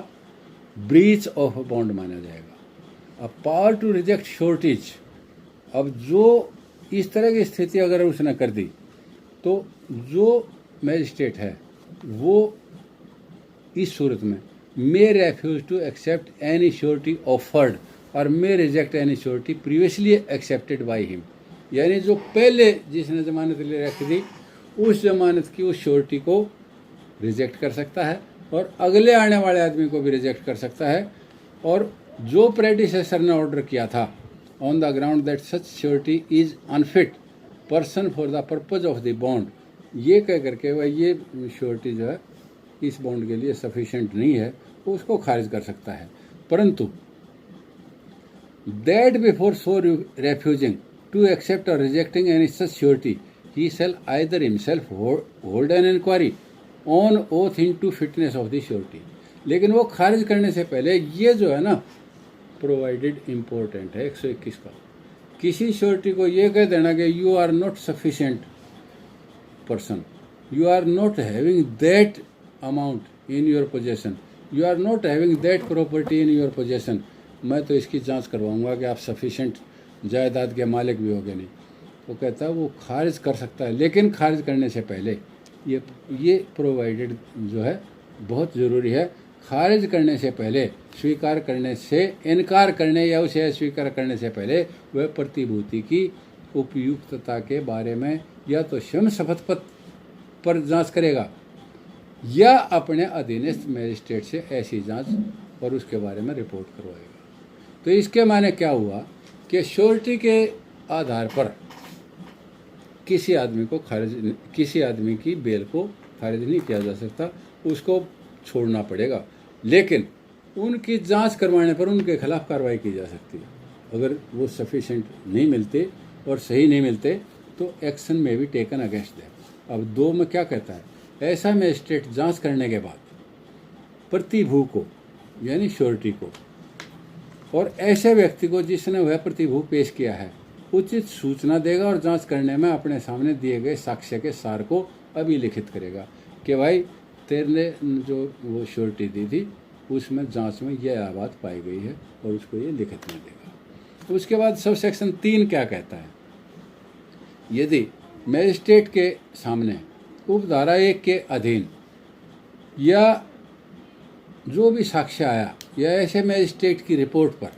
ब्रीच ऑफ बॉन्ड माना जाएगा। अब पावर टू रिजेक्ट श्योरिटीज, अब जो इस तरह की स्थिति अगर उसने कर दी तो जो मैजिस्ट्रेट है वो इस सूरत में may refuse to accept any surety offered or may reject any surety previously accepted by him. यानी जो पहले जिसने जमानत ले रखी थी उस जमानत की उस श्योरिटी को रिजेक्ट कर सकता है और अगले आने वाले आदमी को भी रिजेक्ट कर सकता है। और जो प्रेडिसेसर ने ऑर्डर किया था on the ground that such surety is unfit person for the purpose of the bond, ये कह करके वह ये श्योरिटी जो है इस बॉन्ड के लिए सफिशिएंट नहीं है, वो उसको खारिज कर सकता है। परंतु that before so refusing to accept or rejecting any such surety he shall either himself hold an inquiry on oath into fitness of the surety. लेकिन वो खारिज करने से पहले ये जो है ना प्रोवाइडेड इम्पोर्टेंट है 121 का, किसी श्योरिटी को ये कह देना कि you are not sufficient person, you are not having that amount in your possession, you are not having that property in your possession, मैं तो इसकी जांच करवाऊंगा कि आप सफिशिएंट जायदाद के मालिक भी होगे नहीं। वो कहता है वो खारिज कर सकता है, लेकिन खारिज करने से पहले ये प्रोवाइडेड जो है बहुत ज़रूरी है। खारिज करने से पहले, स्वीकार करने से इनकार करने या उसे अस्वीकार करने से पहले वह प्रतिभूति की उपयुक्तता के बारे में या तो स्वयं शपथ पत्र पर जांच करेगा या अपने अधीनस्थ मजिस्ट्रेट से ऐसी जांच और उसके बारे में रिपोर्ट करवाएगा। तो इसके माने क्या हुआ कि श्योरिटी के आधार पर किसी आदमी की बेल को खारिज नहीं किया जा सकता, उसको छोड़ना पड़ेगा। लेकिन उनकी जांच करवाने पर उनके खिलाफ कार्रवाई की जा सकती है। अगर वो सफिशिएंट नहीं मिलते और सही नहीं मिलते तो एक्शन में भी टेकन अगेंस्ट देम। अब 2 में क्या कहता है, ऐसा मजिस्ट्रेट जांच करने के बाद प्रतिभू को यानी श्योरिटी को और ऐसे व्यक्ति को जिसने वह प्रतिभू पेश किया है उचित सूचना देगा और जांच करने में अपने सामने दिए गए साक्ष्य के सार को अभिलिखित करेगा कि भाई तेरे जो वो श्योरिटी दी थी उसमें जांच में यह बात पाई गई है और उसको ये लिखित में देगा। उसके बाद सब सेक्शन 3 क्या कहता है, यदि मजिस्ट्रेट के सामने उपधारा 1 के अधीन या जो भी साक्ष्य आया या ऐसे मजिस्ट्रेट की रिपोर्ट पर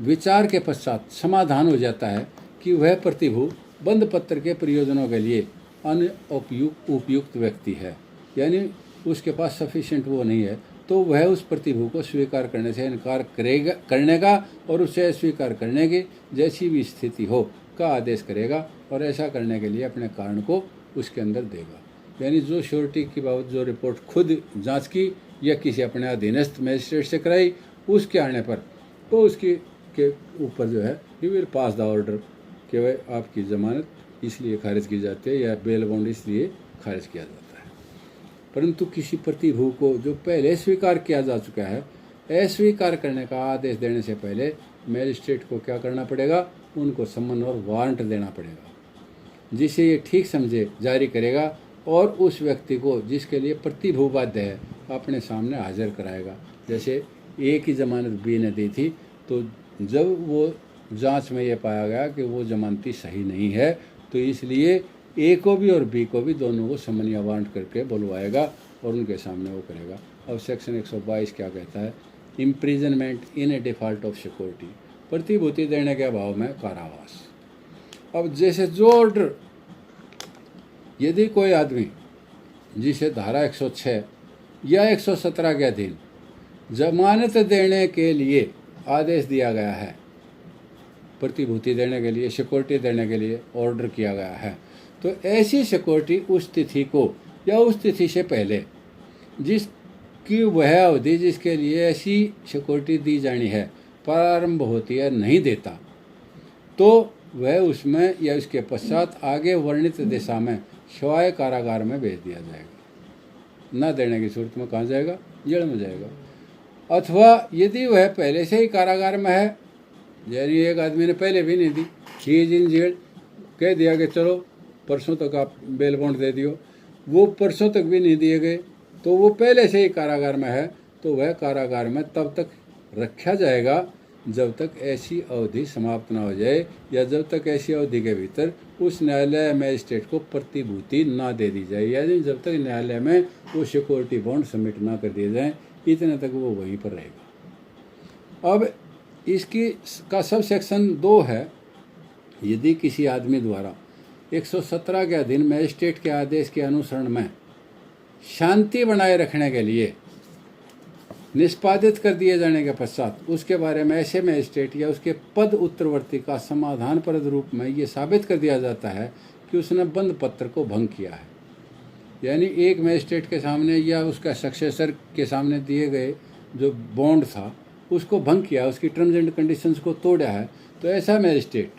विचार के पश्चात समाधान हो जाता है कि वह प्रतिभू बंद पत्र के प्रयोजनों के लिए उपयुक्त व्यक्ति है, यानी उसके पास सफिशिएंट वो नहीं है, तो वह उस प्रतिभू को स्वीकार करने से इनकार करने का और उसे अस्वीकार करने की जैसी भी स्थिति हो का आदेश करेगा और ऐसा करने के लिए अपने कारण को उसके अंदर देगा। यानी जो श्योरिटी की बाबत जो रिपोर्ट खुद जांच की या किसी अपने अधीनस्थ मजिस्ट्रेट से कराई, उसके आने पर तो उसकी के ऊपर जो है he will pass the order कि वह आपकी ज़मानत इसलिए खारिज की जाती है या बेल बॉन्ड इसलिए खारिज किया जाता है। परंतु किसी प्रतिभू को जो पहले स्वीकार किया जा चुका है, अस्वीकार करने का आदेश देने से पहले मैजिस्ट्रेट को क्या करना पड़ेगा? उनको सम्मन और वारंट देना पड़ेगा, जिसे ये ठीक समझे जारी करेगा और उस व्यक्ति को जिसके लिए प्रतिभू बाध्य है अपने सामने हाजिर कराएगा। जैसे ए की ज़मानत बी ने दी थी, तो जब वो जांच में ये पाया गया कि वो जमानती सही नहीं है, तो इसलिए ए को भी और बी को भी दोनों को सम्मन या वारंट करके बुलवाएगा और उनके सामने वो करेगा। अब सेक्शन 122 क्या कहता है? Imprisonment in A default of security, प्रतिभूति देने के अभाव में कारावास। अब जैसे जो ऑर्डर, यदि कोई आदमी जिसे धारा 106 या 117 के अधीन जमानत देने के लिए आदेश दिया गया है, प्रतिभूति देने के लिए, सिक्योरिटी देने के लिए ऑर्डर किया गया है, तो ऐसी सिक्योरिटी उस तिथि को या उस तिथि से पहले जिसकी वह अवधि जिसके लिए ऐसी सिक्योरिटी दी जानी है प्रारंभ होती है नहीं देता, तो वह उसमें या उसके पश्चात आगे वर्णित दिशा में शिवाय कारागार में भेज दिया जाएगा। न देने की सूरत में कहाँ जाएगा? जेल में जाएगा। अथवा यदि वह पहले से ही कारागार में है, यानी एक आदमी ने पहले भी नहीं दी, ही इज इन जेल, कह दिया कि चलो परसों तक आप बेल बॉन्ड दे दियो, वो परसों तक भी नहीं दिए गए, तो वो पहले से ही कारागार में है, तो वह कारागार में तब तक रखा जाएगा जब तक ऐसी अवधि समाप्त ना हो जाए या जब तक ऐसी अवधि के भीतर उस न्यायालय मैजिस्ट्रेट को प्रतिभूति ना दे दी जाए, यानी जब तक न्यायालय में वो सिक्योरिटी बॉन्ड सबमिट ना कर दिए जाए, इतने तक वो वहीं पर रहेगा। अब इसकी का सब सेक्शन 2 है, यदि किसी आदमी द्वारा 117 के अधीन मैजिस्ट्रेट के आदेश के अनुसरण में शांति बनाए रखने के लिए निष्पादित कर दिए जाने के पश्चात उसके बारे में ऐसे मैजिस्ट्रेट या उसके पद उत्तरवर्ती का समाधानप्रद रूप में ये साबित कर दिया जाता है कि उसने बंद पत्र को भंग किया है, यानी एक मैजिस्ट्रेट के सामने या उसका सक्सेसर के सामने दिए गए जो बॉन्ड था उसको भंग किया, उसकी टर्म्स एंड कंडीशंस को तोड़ा है, तो ऐसा मैजिस्ट्रेट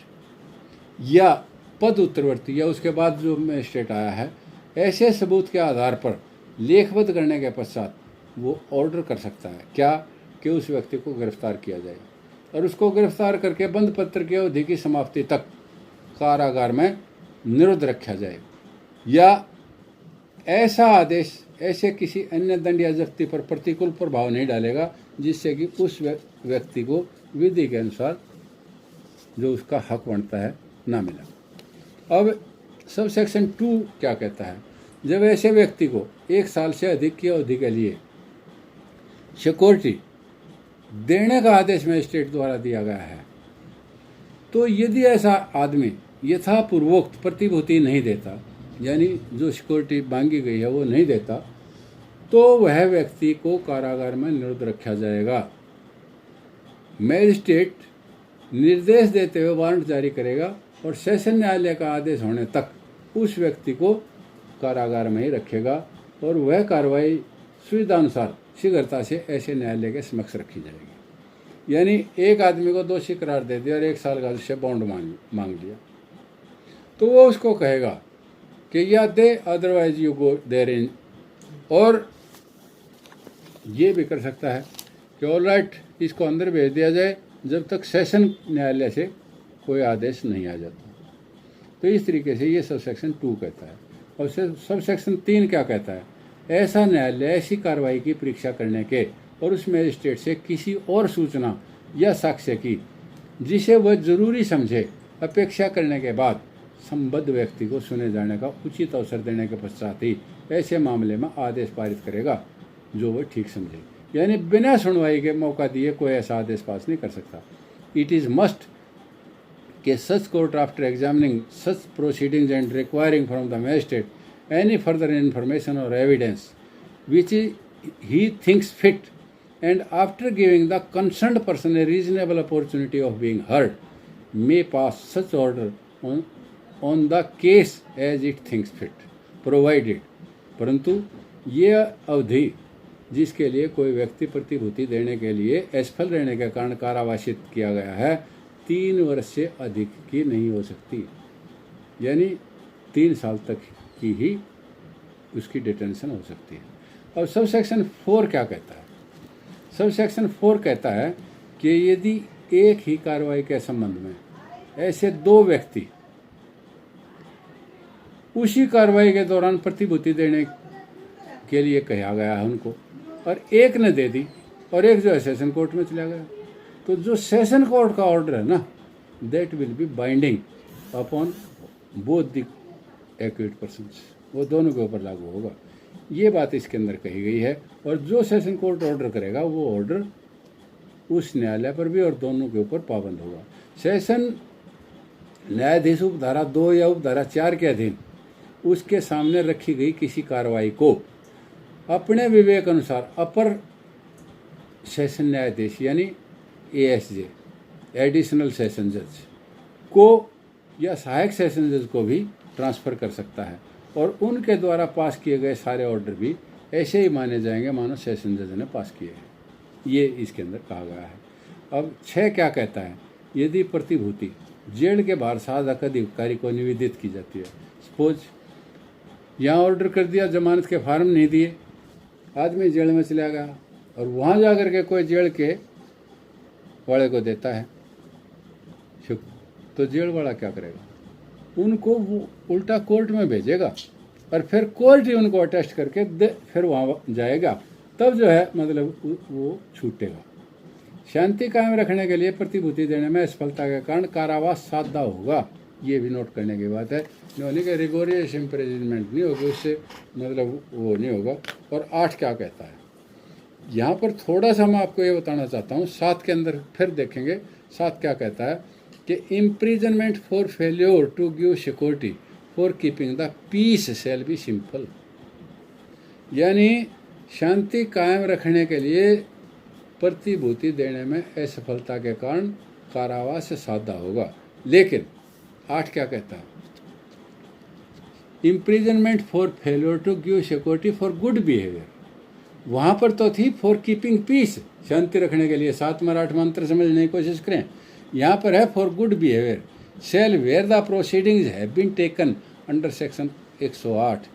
या पद उत्तरवर्ती या उसके बाद जो मैजिस्ट्रेट आया है ऐसे सबूत के आधार पर लेखबद्ध करने के पश्चात वो ऑर्डर कर सकता है क्या? कि उस व्यक्ति को गिरफ्तार किया जाए और उसको गिरफ्तार करके बंद पत्र की अवधि की समाप्ति तक कारागार में निरुद्ध रखा जाए, या ऐसा आदेश ऐसे किसी अन्य दंड या जब्ती पर प्रतिकूल प्रभाव नहीं डालेगा जिससे कि उस व्यक्ति को विधि के अनुसार जो उसका हक बनता है ना मिला। अब सब सेक्शन 2 क्या कहता है? जब ऐसे व्यक्ति को 1 साल से अधिक की अवधि के लिए सिक्योरिटी देने का आदेश मैजिस्ट्रेट द्वारा दिया गया है, तो यदि ऐसा आदमी यथापूर्वोक्त प्रतिभूति नहीं देता, यानी जो सिक्योरिटी मांगी गई है वो नहीं देता, तो वह व्यक्ति को कारागार में निरुद्ध रखा जाएगा। मैजिस्ट्रेट निर्देश देते हुए वारंट जारी करेगा और सेशन न्यायालय का आदेश होने तक उस व्यक्ति को कारागार में ही रखेगा और वह कार्रवाई सुविधानुसार शीघ्रता से ऐसे न्यायालय के समक्ष रखी जाएगी। यानी एक आदमी को दोषी करार दे दिया और 1 साल का उससे बॉन्ड मांग लिया, तो वो उसको कहेगा कि या दे otherwise you go therein, और ये भी कर सकता है कि ऑल राइट इसको अंदर भेज दिया जाए जब तक सेशन न्यायालय से कोई आदेश नहीं आ जाता। तो इस तरीके से ये सब सेक्शन 2 कहता है। और सब सेक्शन 3 क्या कहता है? ऐसा न्यायालय ऐसी कार्रवाई की परीक्षा करने के और उस मैजिस्ट्रेट से किसी और सूचना या साक्ष्य की जिसे वह जरूरी समझे अपेक्षा करने के बाद संबद्ध व्यक्ति को सुने जाने का उचित अवसर देने के पश्चात ही ऐसे मामले में आदेश पारित करेगा जो वह ठीक समझे। यानी बिना सुनवाई के मौका दिए कोई ऐसा आदेश पास नहीं कर सकता। इट इज़ मस्ट कि सच court after examining such proceedings and requiring from the magistrate any further information or evidence which he thinks fit, and after giving the concerned person a reasonable opportunity of being heard, may pass such order on the case as it thinks fit, provided, परंतु ये अवधि जिसके लिए कोई व्यक्ति प्रतिभूति देने के लिए असफल रहने के कारण कारावासित किया गया है, 3 वर्ष से अधिक की नहीं हो सकती, यानी 3 साल तक की ही उसकी डिटेंशन हो सकती है। अब सब सेक्शन 4 क्या कहता है? सब सेक्शन 4 कहता है कि यदि एक ही कार्रवाई के संबंध में ऐसे 2 व्यक्ति उसी कार्रवाई के दौरान प्रतिभूति देने के लिए कहा गया है उनको, और एक ने दे दी और एक जो है सेशन कोर्ट में चला गया, तो जो सेशन कोर्ट का ऑर्डर है ना, that will be binding upon both the acute persons, वो दोनों के ऊपर लागू होगा। ये बात इसके अंदर कही गई है। और जो सेशन कोर्ट ऑर्डर करेगा वो ऑर्डर उस न्यायालय पर भी और दोनों के ऊपर पाबंद होगा। सेशन न्यायाधीश उपधारा 2 या उपधारा 4 के अधीन उसके सामने रखी गई किसी कार्रवाई को अपने विवेक अनुसार अपर सेशन न्यायाधीश यानी एएसजे, एडिशनल सेशन जज को या सहायक सेशन जज को भी ट्रांसफ़र कर सकता है, और उनके द्वारा पास किए गए सारे ऑर्डर भी ऐसे ही माने जाएंगे मानो सेशन जज ने पास किए हैं। ये इसके अंदर कहा गया है। अब 6 क्या कहता है? यदि प्रतिभूति जेल के बाहर साझा अधिकारी को निवेदित की जाती है, सपोज यहाँ ऑर्डर कर दिया, जमानत के फार्म नहीं दिए, आदमी जेल में चला गया और वहाँ जा कर के कोई जेल के वाले को देता है, तो जेल वाला क्या करेगा? उनको वो उल्टा कोर्ट में भेजेगा और फिर कोर्ट ही उनको अटेस्ट करके फिर वहाँ जाएगा, तब जो है मतलब वो छूटेगा। शांति कायम रखने के लिए प्रतिभूति देने में असफलता के कारण कारावास साधा होगा, ये भी नोट करने की बात है। नहीं कि रिगोरियस इम्प्रिजनमेंट नहीं होगी, उससे मतलब वो नहीं होगा। और 8 क्या कहता है? यहाँ पर थोड़ा सा मैं आपको ये बताना चाहता हूँ, 7 के अंदर फिर देखेंगे। 7 क्या कहता है कि imprisonment for failure to give security for keeping the peace shall be simple, यानी शांति कायम रखने के लिए प्रतिभूति देने में असफलता के कारण कारावास साधा होगा। लेकिन 8 क्या कहता है? Imprisonment for failure to give security for good behaviour, वहाँ पर तो थी फॉर कीपिंग पीस, शांति रखने के लिए। 7 में 8 मंत्र समझने की कोशिश करें, यहाँ पर है for good behaviour shall where the proceedings have been taken under section 108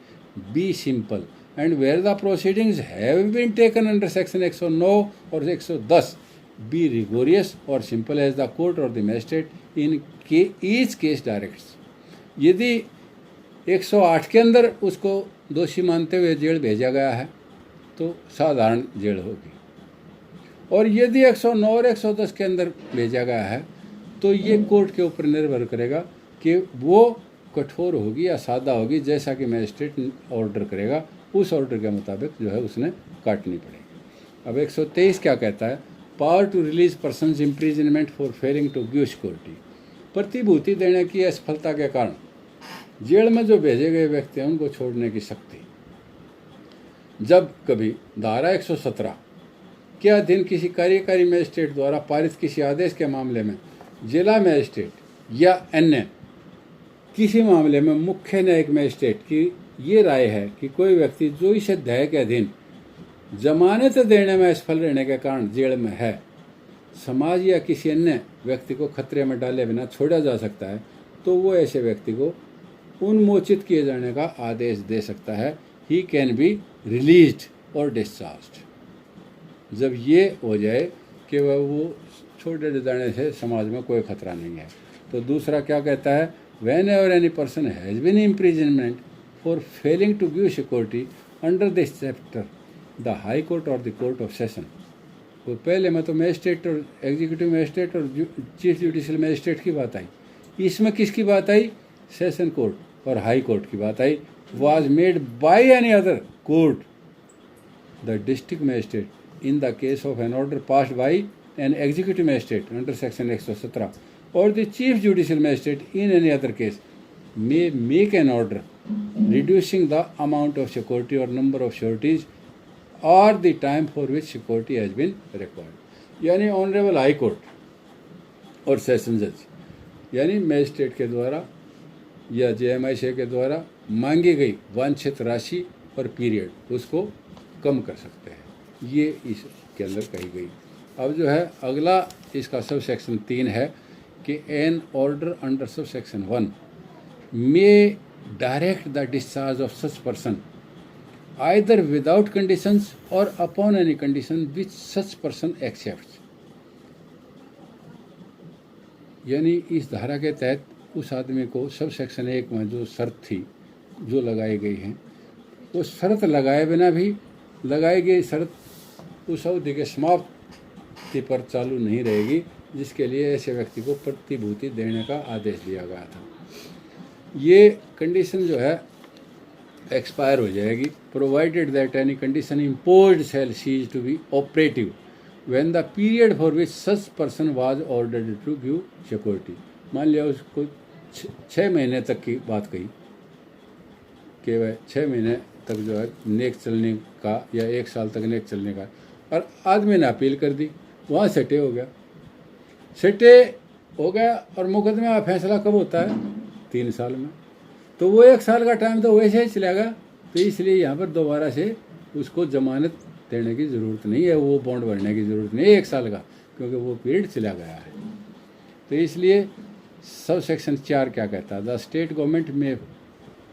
be simple and where the proceedings have been taken under section 109 और 110 be rigorous or simple as the court or the magistrate in each case directs. यदि 108 के अंदर उसको दोषी मानते हुए jail भेजा गया है तो साधारण जेल होगी, और यदि 109 और 110 के अंदर भेजा गया है तो ये कोर्ट के ऊपर निर्भर करेगा कि वो कठोर होगी या सादा होगी, जैसा कि मैजिस्ट्रेट ऑर्डर करेगा उस ऑर्डर के मुताबिक जो है उसने काटनी पड़ेगी। अब 123 क्या कहता है? Power to release persons imprisonment for failing to give security, प्रतिभूति देने की असफलता के कारण जेल में जो भेजे गए व्यक्ति हैं उनको छोड़ने की शक्ति जब कभी धारा 117 के अधीन किसी कार्यकारी मजिस्ट्रेट द्वारा पारित किसी आदेश के मामले में जिला मजिस्ट्रेट या अन्य किसी मामले में मुख्य न्यायिक मजिस्ट्रेट की ये राय है कि कोई व्यक्ति जो इस अध्याय के अधीन जमानत देने में असफल रहने के कारण जेल में है, समाज या किसी अन्य व्यक्ति को खतरे में डाले बिना छोड़ा जा सकता है, तो वो ऐसे व्यक्ति को उन्मोचित किए जाने का आदेश दे सकता है। ही कैन बी रिलीज्ड और डिस्चार्ज्ड। जब ये हो जाए कि वह वो छोड़े जाने से समाज में कोई खतरा नहीं है। तो दूसरा क्या कहता है? Whenever any person has been imprisonment for failing to give security under this chapter the high court or the court of session. तो पहले में तो मजिस्ट्रेट और एग्जीक्यूटिव मजिस्ट्रेट और चीफ जुडिशियल मजिस्ट्रेट की बात आई, इसमें किसकी बात आई? सेशन कोर्ट और हाई कोर्ट की बात आई। was made by any other court, the district magistrate in the case of an order passed by an executive magistrate under section 117 or the chief judicial magistrate in any other case may make an order reducing the amount of security or number of sureties or the time for which security has been required। यानी honourable high court और session जज यानी magistrate के द्वारा या JMIC के द्वारा मांगी गई वांछित राशि और पीरियड उसको कम कर सकते हैं। ये इसके अंदर कही गई। अब जो है अगला इसका सब सेक्शन 3 है। कि an order under sub section 1 may direct the discharge of such person either without conditions or upon any condition which such person accepts. यानी इस धारा के तहत उस आदमी को सब सेक्शन 1 में जो शर्त थी जो लगाई गई है, वो शर्त लगाए बिना भी लगाई गई शर्त उस अवधि के समाप्ति पर चालू नहीं रहेगी, जिसके लिए ऐसे व्यक्ति को प्रतिभूति देने का आदेश दिया गया था। ये कंडीशन जो है एक्सपायर हो जाएगी, provided that any condition imposed shall cease to be operative when the period for which such person was ordered to give security. मान लिया उसको 6 महीने तक की बात कही कि वह 6 महीने तक जो है नेक चलने का या 1 साल तक नेक चलने का, और आदमी ने अपील कर दी, वहाँ सेटे हो गया और मुकदमे का फैसला कब होता है? 3 साल में। तो वो 1 साल का टाइम तो वैसे ही चलेगा, तो इसलिए यहाँ पर दोबारा से उसको जमानत देने की ज़रूरत नहीं है, वो बॉन्ड भरने की ज़रूरत नहीं है 1 साल का, क्योंकि वो पीरियड चला गया है। तो इसलिए सब सेक्शन 4 क्या कहता है? द स्टेट गवर्नमेंट में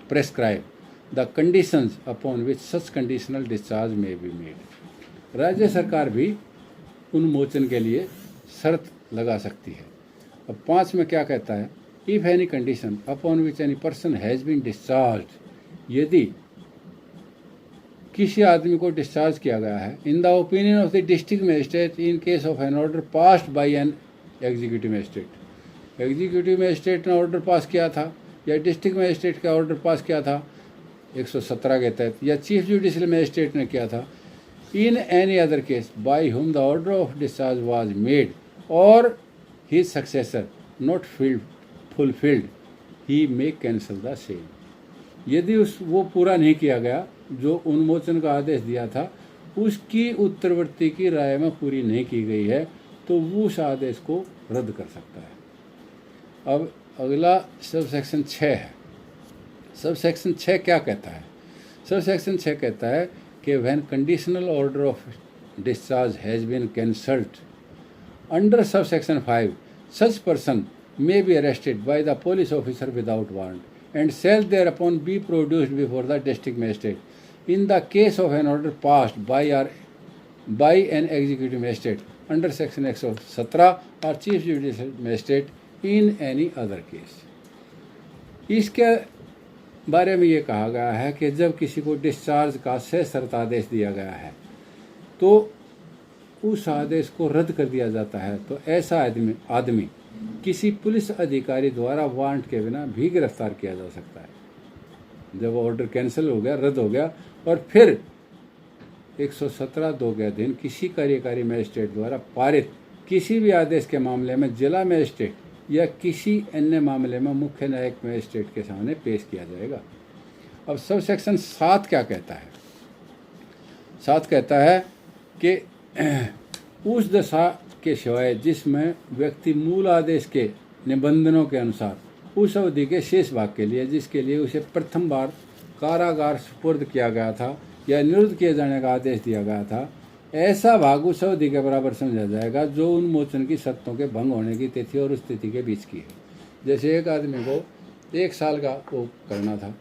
prescribe the conditions upon which such conditional discharge में बी मेड। राज्य सरकार भी उन्मोचन के लिए शर्त लगा सकती है। अब 5 में क्या कहता है? If any condition upon which any person has been discharge, यदि किसी आदमी को डिस्चार्ज किया गया है in the opinion of the district magistrate in case of an order passed by an executive magistrate. Executive magistrate ने ऑर्डर पास किया था या डिस्ट्रिक्ट मजिस्ट्रेट का ऑर्डर पास किया था 117 के तहत, या चीफ जुडिशियल मजिस्ट्रेट ने किया था, in any other case by whom the order of discharge was made or his successor not fulfilled he may cancel the same. यदि वो पूरा नहीं किया गया जो उन्मोचन का आदेश दिया था, उसकी उत्तरवर्ती की राय में पूरी नहीं की गई है, तो वो उस आदेश को रद्द कर सकता है। अब अगला सब सेक्शन 6 है। सब सेक्शन 6 क्या कहता है? सब सेक्शन 6 कहता है कि when conditional order of discharge has been cancelled under sub section 5 such person may be arrested by the police officer without warrant and shall thereupon be produced before the district magistrate. In the case of an order passed by an executive magistrate under section 117 or chief judicial magistrate in any other case. इसके बारे में ये कहा गया है कि जब किसी को डिस्चार्ज का सशर्त आदेश दिया गया है तो उस आदेश को रद्द कर दिया जाता है, तो ऐसा आदमी किसी पुलिस अधिकारी द्वारा वारंट के बिना भी गिरफ्तार किया जा सकता है। जब ऑर्डर कैंसिल हो गया, रद्द हो गया, और फिर 117(2) के अधीन किसी कार्यकारी मजिस्ट्रेट द्वारा पारित किसी भी आदेश के मामले में जिला मजिस्ट्रेट या किसी अन्य मामले में मुख्य न्यायिक मजिस्ट्रेट के सामने पेश किया जाएगा। अब सब सेक्शन 7 क्या कहता है? 7 कहता है कि उस दशा के सिवाय जिसमें व्यक्ति मूल आदेश के निबंधनों के अनुसार उस अवधि के शेष भाग के लिए जिसके लिए उसे प्रथम बार कारागार सुपुर्द किया गया था या निरुद्ध किए जाने का आदेश दिया गया था, ऐसा भाग उस अवधि के बराबर समझा जाएगा जो उन्मोचन की शर्तों के भंग होने की तिथि और उस तिथि के बीच की है। जैसे एक आदमी को 1 साल का वो करना था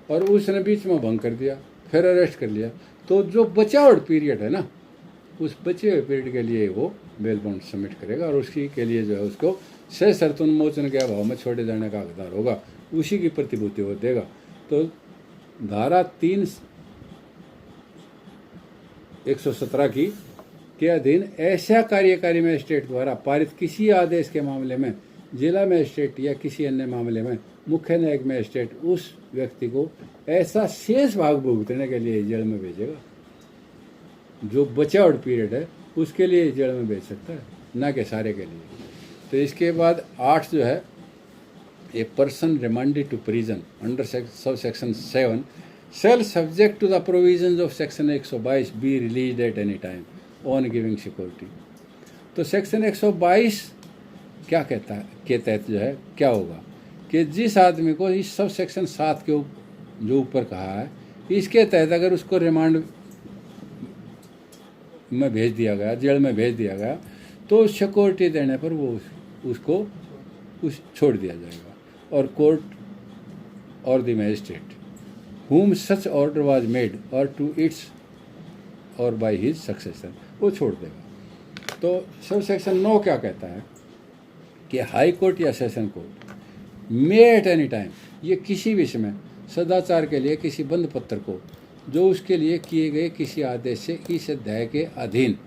और उसने बीच में भंग कर दिया, फिर अरेस्ट कर लिया, तो जो बचा हुआ पीरियड है ना, उस बचे हुए पीरियड के लिए वो बेल बॉन्ड सबमिट करेगा और उसी के लिए जो है उसको सशर्त उन्मोचन के अभाव में छोड़े जाने का हकदार होगा, उसी की प्रतिभूति वो देगा। तो धारा 3 117 के अधीन ऐसा कार्यकारी मजिस्ट्रेट द्वारा पारित किसी आदेश के मामले में जिला मजिस्ट्रेट या किसी अन्य मामले में मुख्य न्यायिक मजिस्ट्रेट उस व्यक्ति को ऐसा शेष भाग भुगतने के लिए जेल में भेजेगा जो बचा हुआ पीरियड है, उसके लिए जेल में भेज सकता है, ना कि सारे के लिए। तो इसके बाद 8 जो है, a person remanded to prison under sub section 7 shall subject to the provisions of section 122 be released at any time on giving security। तो सेक्शन 122 क्या कहता है के तहत जो है क्या होगा कि जिस आदमी को इस सब सेक्शन 7 के जो ऊपर कहा है, इसके तहत अगर उसको रिमांड में भेज दिया गया, जेल में भेज दिया गया, तो सिक्योरिटी देने पर वो उसको उस छोड़ दिया जाएगा। और court or the magistrate whom such order was made or to its or by his successor, वो छोड़ देगा। तो सब सेक्शन 9 क्या कहता है कि हाई कोर्ट या session court may at any time, ये किसी भी समय सदाचार के लिए किसी बंद पत्र को जो उसके लिए किए गए किसी आदेश से इस अध्याय के अधीन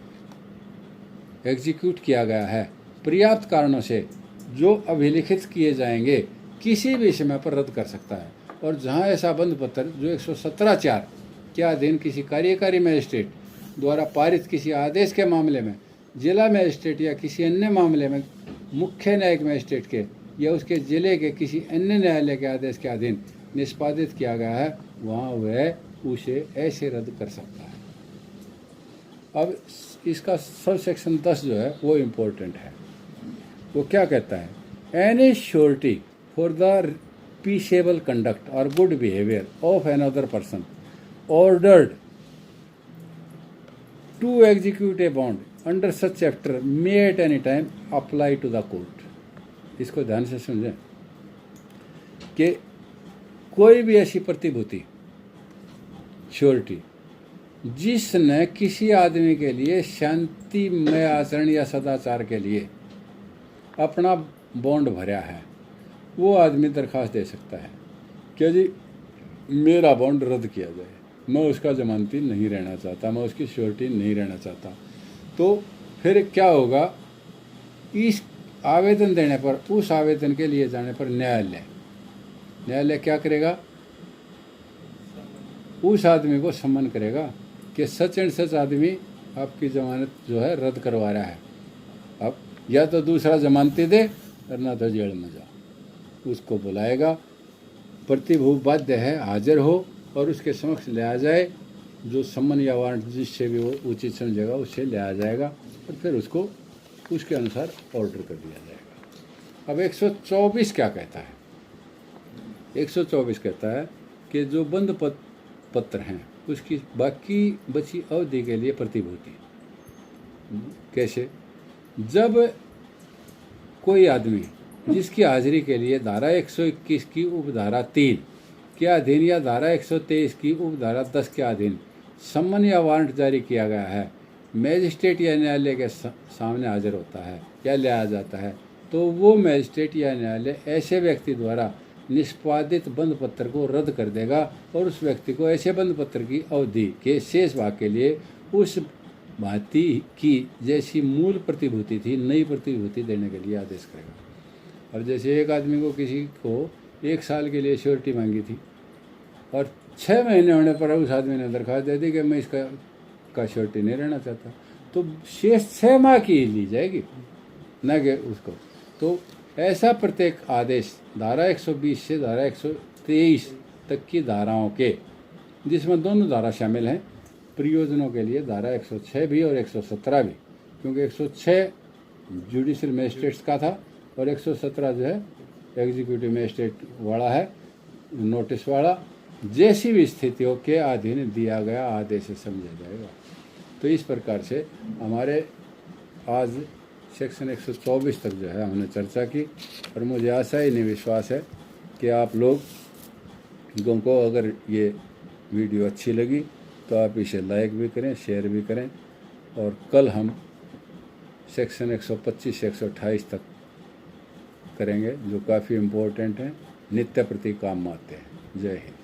एग्जीक्यूट किया गया है, पर्याप्त कारणों से जो अभिलिखित किए जाएंगे, किसी भी समय पर रद्द कर सकता है। और जहां ऐसा बंद पत्र जो 117(4) के अधीन किसी कार्यकारी मजिस्ट्रेट द्वारा पारित किसी आदेश के मामले में जिला मजिस्ट्रेट या किसी अन्य मामले में मुख्य न्यायिक मजिस्ट्रेट के या उसके जिले के किसी अन्य न्यायालय के आदेश के अधीन निष्पादित किया गया है, वहाँ वह उसे ऐसे रद्द कर सकता है। अब इसका सब सेक्शन 10 जो है वो इम्पोर्टेंट है। वो क्या कहता है, any surety for the peaceable conduct or good behaviour of another person ordered to execute a bond under such chapter may at any time apply to the court. इसको ध्यान से समझें कि कोई भी ऐसी प्रतिभूति श्योरिटी जिसने किसी आदमी के लिए शांतिमय आचरण या सदाचार के लिए अपना बॉन्ड भरा है, वो आदमी दरख्वास्त दे सकता है कि जी मेरा बॉन्ड रद्द किया जाए, मैं उसका जमानती नहीं रहना चाहता, मैं उसकी श्योरिटी नहीं रहना चाहता। तो फिर क्या होगा, इस आवेदन देने पर, उस आवेदन के लिए जाने पर न्यायालय क्या करेगा, उस आदमी को सम्मन करेगा कि सच एंड सच आदमी आपकी जमानत जो है रद्द करवा रहा है, अब या तो दूसरा जमानती दे वरना तो जेल में जा। उसको बुलाएगा, प्रतिभू बाध्य है हाजिर हो और उसके समक्ष ले आ जाए, जो सम्मन या वारंट जिससे भी वो उचित समझेगा उससे ले आ जाएगा और फिर उसको उसके अनुसार ऑर्डर कर दिया जाएगा। अब 124 क्या कहता है, 124 कहता है कि जो बंद पत्र हैं उसकी बाकी बची अवधि के लिए प्रतिभूति। कैसे, जब कोई आदमी जिसकी हाजिरी के लिए धारा 121 की उपधारा 3 के अधीन या धारा 123 की उपधारा 10 के अधीन सम्मन या वारंट जारी किया गया है, मैजिस्ट्रेट या न्यायालय के सामने हाजिर होता है या लिया जाता है, तो वो मैजिस्ट्रेट या न्यायालय ऐसे व्यक्ति द्वारा निष्पादित बंद पत्र को रद्द कर देगा और उस व्यक्ति को ऐसे बंद पत्र की अवधि के शेष भाग के लिए उस भांति की जैसी मूल प्रतिभूति थी नई प्रतिभूति देने के लिए आदेश करेगा। और जैसे एक आदमी को किसी को 1 साल के लिए श्योरिटी मांगी थी और 6 महीने होने पर उस आदमी ने दरख्वास्त दे दी कि मैं इसका श्योरिटी नहीं रहना चाहता, तो शेष 6 माह की ली जाएगी, न कि उसको। तो ऐसा प्रत्येक आदेश धारा 120 से धारा 123 तक की धाराओं के, जिसमें दोनों धारा शामिल हैं, प्रयोजनों के लिए धारा 106 भी और 117 भी, क्योंकि 106 जुडिशल मजिस्ट्रेट्स का था और 117 जो है एग्जीक्यूटिव मजिस्ट्रेट वाला है, नोटिस वाला, जैसी भी स्थितियों के अधीन दिया गया आदेश से समझा जाएगा। तो इस प्रकार से हमारे आज सेक्शन 124 तक जो है हमने चर्चा की और मुझे आशा ही नहीं विश्वास है कि आप लोगों को अगर ये वीडियो अच्छी लगी तो आप इसे लाइक भी करें, शेयर भी करें। और कल हम सेक्शन 125 से 128 तक करेंगे जो काफ़ी इम्पोर्टेंट हैं, नित्य प्रति काम आते हैं। जय हिंद।